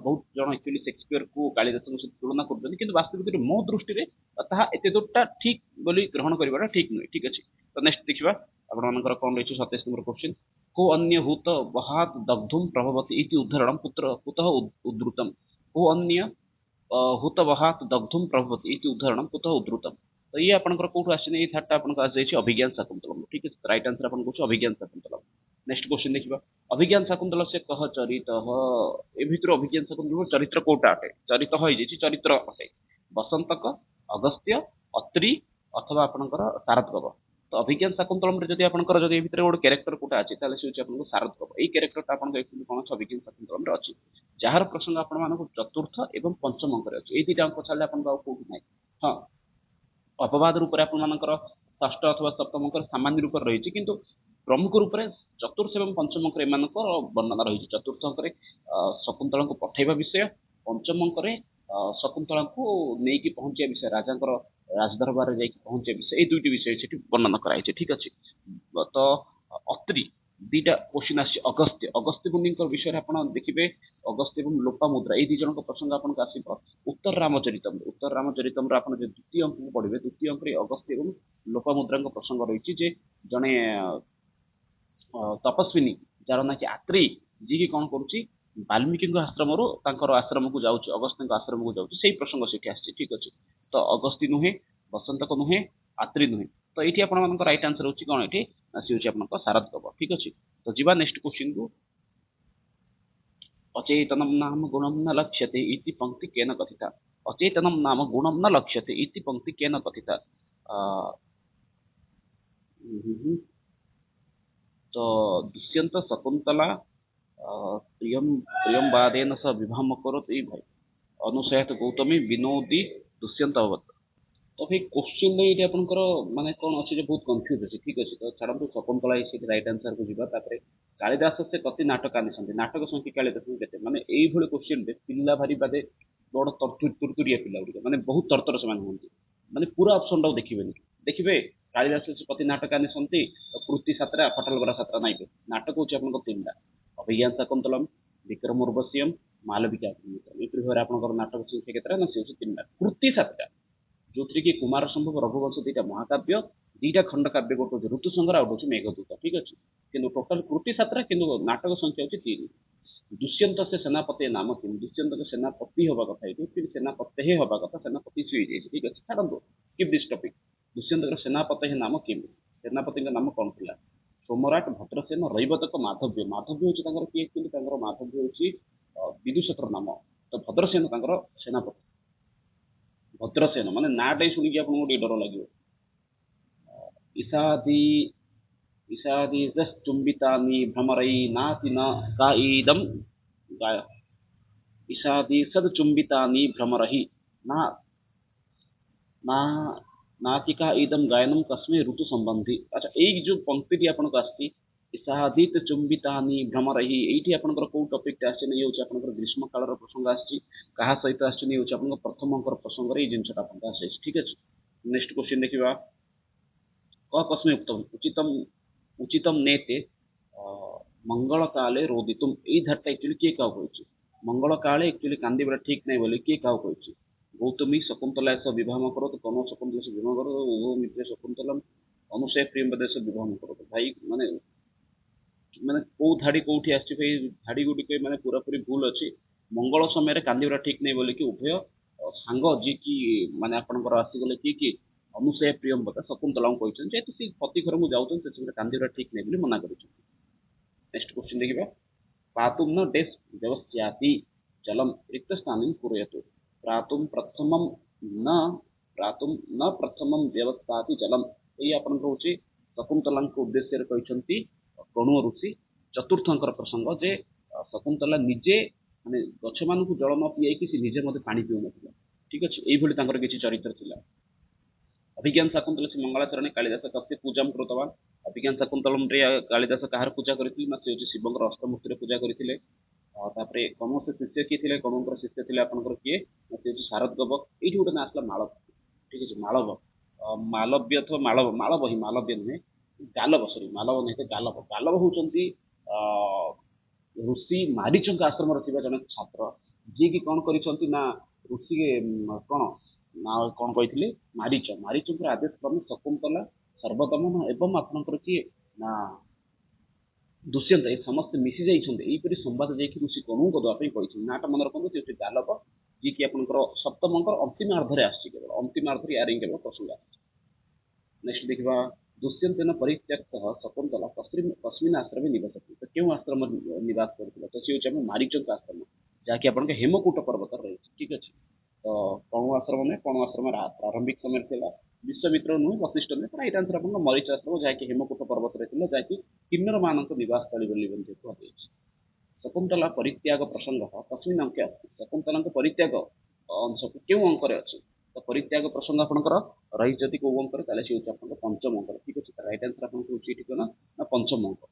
ବହୁତ ଜଣ ଆକ୍ଚୁଆଲି ସେକ୍ସପିୟରକୁ କାଳିଦାସଙ୍କ ସହିତ ତୁଳନା କରୁଛନ୍ତି କିନ୍ତୁ ବାସ୍ତବିକରେ ମୋ ଦୃଷ୍ଟିରେ ତାହା ଏତେ ଦୂରଟା ଠିକ ବୋଲି ଗ୍ରହଣ କରିବାଟା ଠିକ ନୁହେଁ ଠିକ ଅଛି ତ ନେକ୍ସଟ ଦେଖିବା ଆପଣମାନଙ୍କର କଣ ରହିଛି 27 ନମ୍ବର କ୍ୱେଶ୍ଚିନ୍ को अन्य हूत वहात दग्धुम प्रभवति इति उद्धरणं पुत्र कुतः उद्धृतम् को अन्य हुतवहात दग्धुम प्रभवती इति उदाहरण कुतः उद्धृतम तो ये आपनकर कोठु आछने ये थाटा आपनकर आस जायछि अभिज्ञान शाकुंतलम ठीक है राइट आंसर आपन कोछ अभिज्ञान शाकुंतलम नेक्स्ट क्वेश्चन देखिबा अभिज्ञान शाकुंतल से कह चरितः ए भितर अभिज्ञान शाकुंतल चरित्र कोटा अटे चरित होई जैछि चरित्र अटे बसंतक अगस्त्य अत्रि अथवा आपनकर शारदकव तो अभिज्ञान शाकुंतलम रे जदि आपनकर जदि ए भितर गोटे कैरेक्टर कोटा अछि ताले से आपनको शारदकव ए कैरेक्टर आपन एक्चुअली कोन अभिज्ञान शाकुंतलम रे अछि ଯାହାର ପ୍ରସଙ୍ଗ ଆପଣମାନଙ୍କୁ ଚତୁର୍ଥ ଏବଂ ପଞ୍ଚମ ଅଙ୍କରେ ଅଛି ଏଇ ଦିଟା ଅଙ୍କ ଛାଡ଼ିଲେ ଆପଣଙ୍କୁ ଆଉ କୋଉଠି ନାହିଁ ହଁ ଅପବାଦ ରୂପରେ ଆପଣମାନଙ୍କର ଷଷ୍ଠ ଅଥବା ସପ୍ତମ ଅଙ୍କରେ ସାମାନ୍ୟ ରୂପରେ ରହିଛି କିନ୍ତୁ ପ୍ରମୁଖ ରୂପରେ ଚତୁର୍ଥ ଏବଂ ପଞ୍ଚମ ଅଙ୍କରେ ଏମାନଙ୍କର ବର୍ଣ୍ଣନା ରହିଛି ଚତୁର୍ଥ ଅଙ୍କରେ ଶକୁନ୍ତଳାଙ୍କୁ ପଠେଇବା ବିଷୟ ପଞ୍ଚମ ଅଙ୍କରେ ଶକୁନ୍ତଳାଙ୍କୁ ନେଇକି ପହଞ୍ଚିବା ବିଷୟ ରାଜାଙ୍କର ରାଜଦରବାରରେ ଯାଇକି ପହଞ୍ଚିବା ବିଷୟ ଏଇ ଦୁଇଟି ବିଷୟ ସେଠି ବର୍ଣ୍ଣନା କରାଯାଇଛି ଠିକ ଅଛି ତ ଅତ୍ରି ଦିଟା क्वेश्चन आसी अगस्त्य अगस्त्य मुनिଙ୍କ ବିଷୟରେ ଆପଣ ଦେଖିବେ ଅଗସ୍ତ୍ୟ ଏବଂ ଲୋପାମୁଦ୍ରା ଏଇ ଦି ଜଣଙ୍କ ପ୍ରସଙ୍ଗ ଆପଣଙ୍କୁ ଆସିବ ଉତ୍ତର ରାମଚରିତମ୍ ର ଆପଣ ଯଦି ଦ୍ୱିତୀୟ ଅଙ୍କକୁ ପଢିବେ ଦ୍ୱିତୀୟ ଅଙ୍କରେ ଅଗସ୍ତ୍ୟ ଏବଂ ଲୋପାମୁଦ୍ରାଙ୍କ ପ୍ରସଙ୍ଗ ରହିଛି ଯେ ଜଣେ ତପସ୍ୱିନୀ ଯାର ନାଁ କି ଆତ୍ରି ଯିଏକି କଣ କରୁଛି ବାଲ୍ମୀକିଙ୍କ ଆଶ୍ରମରୁ ତାଙ୍କର ଆଶ୍ରମକୁ ଯାଉଛି ଅଗସ୍ତ୍ୟଙ୍କ ଆଶ୍ରମକୁ ଯାଉଛି ସେଇ ପ୍ରସଙ୍ଗ ସେଠି ଆସିଛି ଠିକ ଅଛି ତ ଅଗସ୍ତ୍ୟ ନୁହେଁ ବସନ୍ତକ ନୁହେଁ ଆତ୍ରି ନୁହେଁ ତ ଏଇଠି ଆପଣମାନଙ୍କ ରାଇଟ୍ ଆନ୍ସର ହଉଛି କଣ ଏଠି ସେ ହଉଛି ଆପଣଙ୍କ ଶାରଦକବ ଠିକ ଅଛି ତ ଯିବା ନେକ୍ସଟ क्वेश्चन କୁ अचेतनं नाम गुणं न लक्ष्यते इति पंक्ति केन कथिता अचेतनं नाम गुणं न लक्ष्यते इति पंक्ति केन कथिता आ, तो दुष्यंत शकुंतला प्रियम प्रियमवादेन सह विवाह करोति एई भाई अनुशयत गौतमी विनोदी दुष्यंत अवत तो भाई क्वेश्चन नहीं ये आपनकर माने कौन अच्छे जो बहुत कंफ्यूज अछि ठीक अछि तो छाड़ନ୍ତୁ शकुंतला इसी राइट आंसर को जीवा तापरे कालिदास से कति नाटक आनिसंति नाटक संख्या कालिदास केते माने एई भଳି क्वेश्चन रे पिल्ला भारी बादे बड़ तुरतुरिया पिल्ला गुडी माने बहुत तरतर समान होंती माने पूरा ऑप्शन टा देखिबेनी देखिबे कालिदास से कति नाटक आनिसंति कृति सातरा फटलगरा सातरा नाइबे नाटक होची आपनको तीनटा अभिज्ञान शाकुंतलम विक्रम उर्वशीयम मालविका ए प्रिभर आपनकर नाटक संख्या केतरा ना से तीनटा कृति सातरा जो थी कि कुमार संभव रघुवंश दीटा महाकाव्य दीटा खंड काव्य गोटे ऋतु संग्रह और मेघदूत ठीक अच्छे किंतु टोटाल कृति सातरा किंतु नाटक संख्या होची 3 दुष्यंत से सेनापति नाम किम दुष्यंत के सेनापति होबा कथा एठी फिर सेनापति हे होबा कथा सेनापति सुई जाय ठीक अच्छे छाड़ନ୍ତୁ कीप दिस टॉपिक दुष्यंत के सेनापति हे नाम किम सेनापति का नाम कोन थिला सोमराट भद्रसेन रैवतक माधव्य माधव्य होची तांकर किए किंतु तांकर माधव्य होची विदुषकर नाम तो भद्रसेन तांकर सेनापति भद्रसेन माने नाटा शुणी कि आपको डर लगे ईशादी ईशादी चुंबितानि भ्रमरई नाति न काईदम गाय ईशादी सद चुंबितानि भ्रमरहि ना ना नातिका इदम गायनम कस्मे ऋतु संबंधी अच्छा एक जो पंक्ति आपको आसी ईशादित चुंबितानि भ्रमरहि एठी आपनकर को टॉपिक आसी नै होची आपनकर ग्रीष्म कालर प्रसंग आसी कहा सहित आसी नै होची आपनकर प्रथम अंकर प्रसंग रे जिनसटा आपनका आसी ठीक अछि नेक्स्ट क्वेश्चन देखिबा क कस्मे उक्तम उचितम उचितम नेते मंगल काले रोदितुम ए धारटा एक्चुअली के का होची मंगल काले एक्चुअली कांदीबरा ठीक नै बोली के का होची गौतमी शकुंतला से विवाह करो तो कौन शकुंतला से विवाह करो वो मित्र शकुंतलम अनुशय प्रियंवदे से विवाह करो तो भाई माने माने को धाड़ी कोठी आछि भाई धाड़ी गुडी के माने पूरा पूरी भूल अछि मंगल समय रे कांदीबरा ठीक नै बोली कि उभय सांग जी की माने आपनकर आसी गले की अनुशय प्रियंवदा शकुंतला को कहछन जे तुसी पति घर मु जाउछन से समय कांदीबरा ठीक नै बोली मना करिछ नेक्स्ट क्वेश्चन देखिबा पातुम न डेस व्यवस्थ्याति जलम रिक्त स्थानं कुरयतु प्रातुम प्रथमम न प्रातुम न प्रथमम व्यवस्थाति जलम ये अपन होची शकुंतला उद्देश्य कहते कणु ऋषि चतुर्थंकर प्रसंग जे शकुंतला निजे माने गछ मान जल न पीआई से निजे मते पानी पीउ नथिला ठीक अछि एई भली तांकर किछि चरित्र थिला अभिज्ञान शाकुंतल से मंगलाचरण कालिदास कस्य पूजा कृतवान अभिज्ञान शाकुंतलम रे कालिदास कहार पूजा करथिल ना से होची शिवंकर अष्टमूर्ति रे पूजा करथिले तापरे कौन से शिष्य किए थे कौन शिष्य थे आपंकर किए शारद गवक ये गोटे ना आसला मालव ठीक है मालव ମାଳବ୍ୟ ଅଥବା ମାଳବ ହିଁ ମାଳବ୍ୟ ନୁହେଁ, ଗାଲବ ସରି ମାଳବ ନୁହେଁ ତ ଗାଲବ। ଗାଲବ ହଉଛନ୍ତି ଋଷି ମାରିଚଙ୍କ ଆଶ୍ରମରେ ଥିବା ଜଣେ ଛାତ୍ର, ଯିଏକି କଣ କରିଛନ୍ତି ନା ଋଷି କଣ ନା କଣ କହିଥିଲେ ମାରିଚଙ୍କର ଆଦେଶ କ୍ରମେ ଶକୁନ୍ତଲା ସର୍ବଦମନ ଏବଂ ଆପଣଙ୍କର କିଏ ନା ଦୁଷ୍ୟନ୍ତ ଏ ସମସ୍ତେ ମିଶି ଯାଇଛନ୍ତି ଏଇପରି ସମ୍ବାଦ ଯାଇକି ଋଷି କଣୁଙ୍କୁ ଦେବା ପାଇଁ କହିଛନ୍ତି। ନାଟା ମନେ ରଖନ୍ତୁ ସେ ହେଉଛି ଗାଲବ, ଯିଏକି ଆପଣଙ୍କର ସପ୍ତମଙ୍କର ଅନ୍ତିମାର୍ଦ୍ଧରେ ଆସିଛି, କେବଳ ଅନ୍ତିମାର୍ଦ୍ଧରେ ୟାର ହିଁ କେବଳ ପ୍ରସଙ୍ଗ ଆସିଛି। ନେକ୍ସଟ ଦେଖିବା ଦୁଷ୍ୟନ୍ତେନ ପରିତ୍ୟକ୍ତଃ ଶକୁନ୍ତଲା କସ୍ମିନ୍ ଆଶ୍ରମେ ନିବସତି। ତ କେଉଁ ଆଶ୍ରମ ନିବାସ କରିଥିଲା? ତ ସେ ହେଉଛି ଆମ ମାରିଚଙ୍କ ଆଶ୍ରମ, ଯାହାକି ଆପଣଙ୍କ ହେମକୂଟ ପର୍ବତରେ ରହିଛି। ଠିକ ଅଛି, ତ କଣୁ ଆଶ୍ରମ ନୁହେଁ, କଣୁ ଆଶ୍ରମ ପ୍ରାରମ୍ଭିକ ସମୟରେ ଥିଲା, ବିଶ୍ୱମିତ୍ର ନୁହେଁ, ବଶିଷ୍ଠ ନୁହେଁ, ତ ଏଇଟା ଆନ୍ସର ଆପଣଙ୍କ ମରିଚ ଆଶ୍ରମ, ଯାହାକି ହେମକୂଟ ପର୍ବତରେ ଥିଲା, ଯାହାକି କିନ୍ନର ମାନଙ୍କ ନିବାସ ସ୍ଥଳୀ ବୋଲି ମଧ୍ୟ କୁହାଯାଇଛି। ଶକୁନ୍ତଲା ପରିତ୍ୟାଗ ପ୍ରସଙ୍ଗ କସ୍ମିନ୍ ଅଙ୍କେ ଅଛି? ଶକୁନ୍ତଳାଙ୍କ ପରିତ୍ୟାଗ ଅଂଶକୁ କେଉଁ ଅଙ୍କରେ ଅଛି? ତ ପରିତ୍ୟାଗ ପ୍ରସଙ୍ଗ ଆପଣଙ୍କର ରହିଛି ଯଦି କୋଉ ଅଙ୍କରେ, ତାହେଲେ ସେ ହେଉଛି ଆପଣଙ୍କ ପଞ୍ଚମ ଅଙ୍କରେ। ଠିକ ଅଛି, ରାଇଟ୍ ଆନ୍ସର ଆପଣଙ୍କୁ ହେଉଛି ଏଠି କଣ ନା ପଞ୍ଚମ ଅଙ୍କ।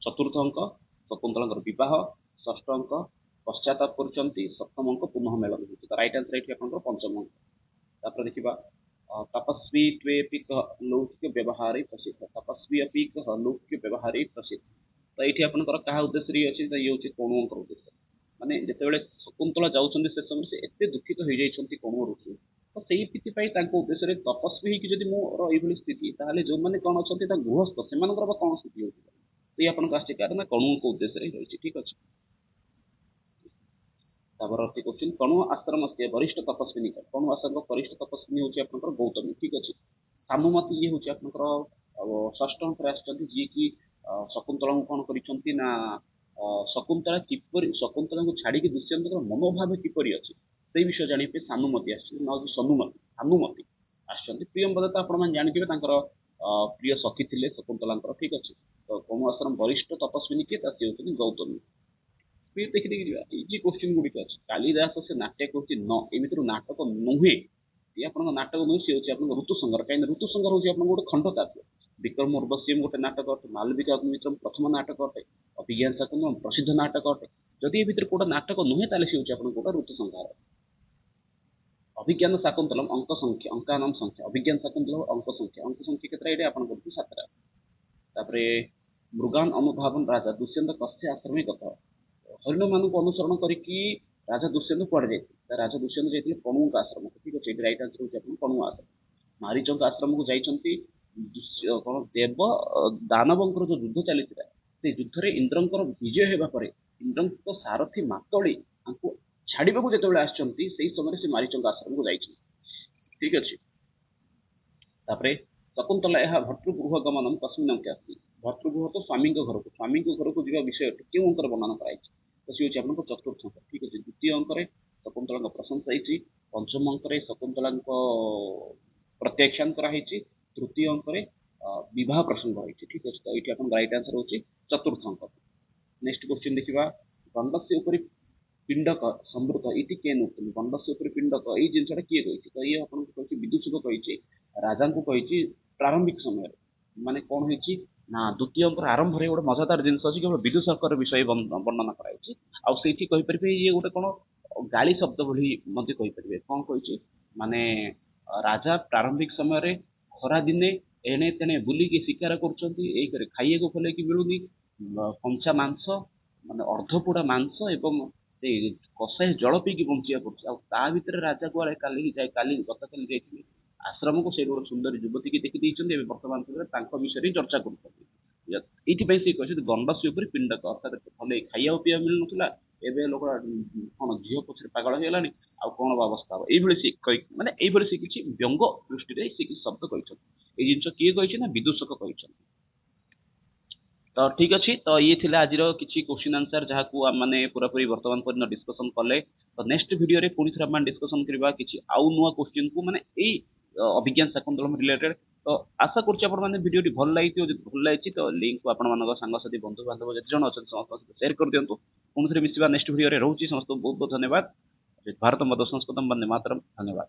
ଚତୁର୍ଥ ଅଙ୍କ ଶକୁନ୍ତଳାଙ୍କର ବିବାହ, ଷଷ୍ଠ ଅଙ୍କ ପଶ୍ଚାତାପ କରୁଛନ୍ତି, ସପ୍ତମ ଅଙ୍କ ପୁନଃ ମେଳନ ହେଉଛି। ତ ରାଇଟ୍ ଆନ୍ସର ଏଠି ଆପଣଙ୍କର ପଞ୍ଚମ ଅଙ୍କ। ତାପରେ ଦେଖିବା ତପସ୍वी त्वेऽपि कः लौकिक व्यवहारे प्रसिद्ध। तपस्वी अपि कः लौकिक व्यवहारे प्रसिद्ध। ତ ଏଇଠି ଆପଣଙ୍କର କାହା ଉଦ୍ଦେଶ୍ୟରେ ଅଛି? ତ ଇଏ ହେଉଛି କଣୁଙ୍କ ଉଦ୍ଦେଶ୍ୟ। ମାନେ ଯେତେବେଳେ ଶକୁନ୍ତଳା ଯାଉଛନ୍ତି ସେ ସମୟରେ ସେ ଏତେ ଦୁଃଖିତ ହେଇଯାଇଛନ୍ତି କଣୁ ଋଷି, ତ ସେଇଥିପାଇଁ ତାଙ୍କ ଉଦ୍ଦେଶ୍ୟରେ ତପସ୍ୱୀ ହେଇକି ଯଦି ମୋର ଏଇଭଳି ସ୍ଥିତି, ତାହେଲେ ଯୋଉମାନେ କଣ ଅଛନ୍ତି ତା ଗୃହସ୍ଥ ସେମାନଙ୍କର ବା କଣ ସ୍ଥିତି ହଉଥିବ? ତ ଇଏ ଆପଣଙ୍କ ଆସିଛି କାରଣ କଣୁଙ୍କ ଉଦ୍ଦେଶ୍ୟରେ ରହିଛି। ଠିକ ଅଛି, ପରବର୍ତ୍ତୀ କ୍ୱେଶ୍ଚିନ୍ କଣୁ ଆଶ୍ରମସ୍ୟ ବରିଷ୍ଠ ତପସ୍ୱିନୀ। କଣୁ ଆଶ୍ରମର ବରିଷ୍ଠ ତପସ୍ୱିନୀ ହେଉଛି ଆପଣଙ୍କର ଗୌତମୀ। ଠିକ ଅଛି, ସାମୁମତି ଇଏ ହେଉଛି ଆପଣଙ୍କର ଷଷ୍ଠ ଅଙ୍କରେ ଆସିଛନ୍ତି, ଯିଏକି ଶକୁନ୍ତଳାଙ୍କୁ କଣ କରିଛନ୍ତି ନା ଶକୁନ୍ତଳା କିପରି ଶକୁନ୍ତଳାଙ୍କୁ ଛାଡିକି ଦୁଷ୍ୟନ୍ତଙ୍କର ମନୋଭାବ କିପରି ଅଛି ସେଇ ବିଷୟ ଜାଣିବା ପାଇଁ ସାନୁମତି ଆସିଛନ୍ତି, ନହେଲେ ସାନୁମତି ଆସିଛନ୍ତି। ପ୍ରିୟମ୍ବଦା ତ ଆପଣମାନେ ଜାଣିଥିବେ ତାଙ୍କର ପ୍ରିୟ ସଖୀ ଥିଲେ ଶକୁନ୍ତଳାଙ୍କର। ଠିକ ଅଛି, ତ କଣୁ ଆଶ୍ରମ ବରିଷ୍ଠ ତପସ୍ୱିନୀ କିଏ? ତା ସେ ହେଉଛନ୍ତି ଗୌତମୀ। ଦେଖି ଦେଖି ଯିବା ଇଜି କୋଶ୍ଚିନ୍ ଗୁଡିକ ଅଛି। କାଳିଦାସ ସେ ନାଟ୍ୟ କରୁଛି ନ, ଏ ଭିତରୁ ନାଟକ ନୁହେଁ, ଇଏ ଆପଣଙ୍କ ନାଟକ ନୁହେଁ, ସେ ହେଉଛି ଆପଣଙ୍କ ଋତୁସଂହାର। କାହିଁକି ନା ଋତୁସଂହାର ହେଉଛି ଆପଣଙ୍କ ଗୋଟେ ଖଣ୍ଡ କାବ୍ୟ। ବିକ୍ରମ ଉର୍ବଶୀୟମ ଗୋଟେ ନାଟକ ଅଟେ, ମାଳବିକା ଅଗ୍ନିମିତ୍ରମ ପ୍ରଥମ ନାଟକ ଅଟେ, ଅଭିଜ୍ଞାନ ଶାକୁନ୍ତଳମ୍ ପ୍ରସିଦ୍ଧ ନାଟକ ଅଟେ। ଯଦି ଏ ଭିତରେ କୋଉଟା ନାଟକ ନୁହେଁ, ତାହେଲେ ସେ ହେଉଛି ଆପଣଙ୍କ କୋଉଟା ଋତୁସଂହାର। ଅଭିଜ୍ଞାନ ଶାକୁନ୍ତଳମ୍ ଅଙ୍କ ସଂଖ୍ୟା, ଅଙ୍କାନାମ ସଂଖ୍ୟା, ଅଭିଜ୍ଞାନ ଶାକୁନ୍ତଳମ୍ ଅଙ୍କ ସଂଖ୍ୟା କେତେଟା? ଏଇଟା ଆପଣଙ୍କର 7ଟା। ତାପରେ ମୃଗାନ ଅନୁଭାବନ ରାଜା ଦୁଷ୍ୟନ୍ତ କସ୍ୟ ଆଶ୍ରମେ ଗତ। ହରିଣ ମାନଙ୍କୁ ଅନୁସରଣ କରିକି ରାଜା ଦୁଷ୍ୟନ୍ତ କୁଆଡେ ଯାଇଥିଲେ? ରାଜା ଦୁଷ୍ୟନ୍ତ ଯାଇଥିଲେ କଣୁଙ୍କ ଆଶ୍ରମକୁ। ଠିକ ଅଛି, ଏଠି ରାଇଟ୍ ଆନ୍ସର ହେଉଛି ଆପଣ କଣୁ ଆଶ୍ରମ। ମାରିଚଙ୍କ ଆଶ୍ରମକୁ ଯାଇଛନ୍ତି କଣ ଦେବ ଦାନବଙ୍କର ଯୋଉ ଯୁଦ୍ଧ ଚାଲିଥିଲା, ସେ ଯୁଦ୍ଧରେ ଇନ୍ଦ୍ରଙ୍କର ବିଜୟ ହେବା ପରେ ଇନ୍ଦ୍ରଙ୍କ ସାରଥୀ ମାତଳି ତାଙ୍କୁ ଛାଡିବାକୁ ଯେତେବେଳେ ଆସିଛନ୍ତି, ସେଇ ସମୟରେ ସେ ମାରିଚଙ୍କ ଆଶ୍ରମକୁ ଯାଇଛନ୍ତି। ଠିକ ଅଛି, ତାପରେ ଶକୁନ୍ତଳା ଏହା ଭର୍ତ୍ତୃଗୃହ ଗମନମ୍ କସ୍ମିନ୍ ଅଙ୍କେ अस्ति। ଭର୍ତ୍ତୃଗୃହ ତ ସ୍ୱାମୀଙ୍କ ଘରକୁ ଯିବା ବିଷୟଟି କେଉଁ ଅଙ୍କରେ ବର୍ଣ୍ଣନା କରାଯାଇଛି? ତ ସେ ହେଉଛି ଆପଣଙ୍କ ଚତୁର୍ଥ ଅଙ୍କ। ଠିକ ଅଛି, ଦ୍ୱିତୀୟ ଅଙ୍କରେ ଶକୁନ୍ତଳାଙ୍କ ପ୍ରଶଂସା ହେଇଛି, ପଞ୍ଚମ ଅଙ୍କରେ ଶକୁନ୍ତଳାଙ୍କ ପ୍ରତ୍ୟାଖ୍ୟାନ କରାହେଇଛି, ତୃତୀୟ ଅଙ୍କରେ ବିବାହ ପ୍ରସଙ୍ଗ ରହିଛି। ଠିକ ଅଛି, ତ ଏଇଠି ଆପଣଙ୍କ ରାଇଟ୍ ଆନ୍ସର ହେଉଛି ଚତୁର୍ଥ ଅଙ୍କ। ନେକ୍ସଟ କ୍ୱେଶ୍ଚିନ୍ ଦେଖିବା ଗଣ୍ଡସ୍ୟ ଉପରି ପିଣ୍ଡକ ସମୃଦ୍ଧ ଇତି କେନ ଉକ୍ତମ୍। ଗଣ୍ଡସ୍ୟ ଉପରେ ପିଣ୍ଡକ ଏଇ ଜିନିଷଟା କିଏ କହିଛି? ତ ଇଏ ଆପଣଙ୍କୁ କହିଛି ବିଦୂଷକ କହିଛି, ରାଜାଙ୍କୁ କହିଛି ପ୍ରାରମ୍ଭିକ ସମୟରେ। ମାନେ କଣ ହେଇଛି ନା ଦ୍ୱିତୀୟ ଅଙ୍କର ଆରମ୍ଭରେ ଗୋଟେ ମଜାଦାର ଜିନିଷ ଅଛି, କେବଳ ବିଦୂଷକର ବିଷୟ ବର୍ଣ୍ଣନା କରାଯାଇଛି। ଆଉ ସେଇଠି କହିପାରିବେ ଇଏ ଗୋଟେ କଣ ଗାଳି ଶବ୍ଦ ଭଳି ମଧ୍ୟ କହିପାରିବେ। କଣ କହିଛି ମାନେ ରାଜା ପ୍ରାରମ୍ଭିକ ସମୟରେ ଖରା ଦିନେ ଏଣେ ତେଣେ ବୁଲିକି ଶିକାର କରୁଛନ୍ତି, ଏଇକରେ ଖାଇବାକୁ ଭଲକି ମିଳୁନି, କଞ୍ଚା ମାଂସ ମାନେ ଅର୍ଦ୍ଧପୋଡା ମାଂସ ଏବଂ ସେଇ କଷାଏ ଜଳ ପିଇକି ବଞ୍ଚିବାକୁ ପଡୁଛି। ଆଉ ତା ଭିତରେ ରାଜା କୁଆଡେ ଗତକାଲି ଯାଇଥିଲି ଆଶ୍ରମକୁ, ସେଇଠି ଗୋଟେ ସୁନ୍ଦରୀ ଯୁବତୀକି ଦେଖି ଦେଇଛନ୍ତି, ଏବେ ବର୍ତ୍ତମାନ ସମୟରେ ତାଙ୍କ ବିଷୟରେ ଚର୍ଚ୍ଚା କରୁଛନ୍ତି। ଏଇଥିପାଇଁ ସେ କହିଛନ୍ତି ଗଣ୍ଡସ୍ୟ ଉପରେ ପିଣ୍ଡକ, ଅର୍ଥାତ ଭଲ ଖାଇବାକୁ ପିଇବାକୁ ମିଳୁନଥିଲା, ଏବେ ଲୋକ କଣ ଝିଅ ପଛରେ ପାଗଳ ହେଇଗଲାଣି, ଆଉ କଣ ଅବସ୍ଥା ହବ, ଏଇଭଳି ସେ ମାନେ ଏଇଭଳି ସେ କିଛି ବ୍ୟଙ୍ଗ ଦୃଷ୍ଟିରେ ସେ କିଛି ଶବ୍ଦ କହିଛନ୍ତି। ଏଇ ଜିନିଷ କିଏ କହିଛି ନା ବିଦୂଷକ କହିଛନ୍ତି। ତ ଠିକ ଅଛି, ତ ଇଏ ଥିଲା ଆଜିର କିଛି କ୍ୱେଶ୍ଚିନ୍ ଆନ୍ସର, ଯାହାକୁ ଆମେ ପୁରାପୁରି ବର୍ତ୍ତମାନ ପର୍ଯ୍ୟନ୍ତ ଡିସ୍କସନ କଲେ। ତ ନେକ୍ସଟ ଭିଡିଓରେ ପୁଣି ଥରେ ଆମେ ଡିସ୍କସନ କରିବା କିଛି ଆଉ ନୂଆ କ୍ୱେଶ୍ଚିନ୍ କୁ, ମାନେ ଏଇ ଅଭିଜ୍ଞାନ ଶାକୁନ୍ତଳମ୍ ରିଲେଟେଡ୍। ତ ଆଶା କରୁଛି ଆପଣମାନେ ଭିଡିଓଟି ଭଲ ଲାଗିଥିବ, ଯଦି ଭଲ ଲାଗିଛି ତ ଲିଙ୍କକୁ ଆପଣମାନଙ୍କ ସାଙ୍ଗସାଥି ବନ୍ଧୁବାନ୍ଧବ ଯେତେ ଜଣ ଅଛନ୍ତି ସମସ୍ତଙ୍କ ସହିତ ସେୟାର କରିଦିଅନ୍ତୁ। ପୁଣି ଥରେ ମିଶିବା ନେକ୍ସଟ ଭିଡିଓରେ। ରହୁଛି ସମସ୍ତଙ୍କୁ ବହୁତ ବହୁତ ଧନ୍ୟବାଦ। ଭାରତ ମାତା ସଂସ୍କୃତମ୍ ବନ୍ଦେ ମାତରମ୍। ଧନ୍ୟବାଦ।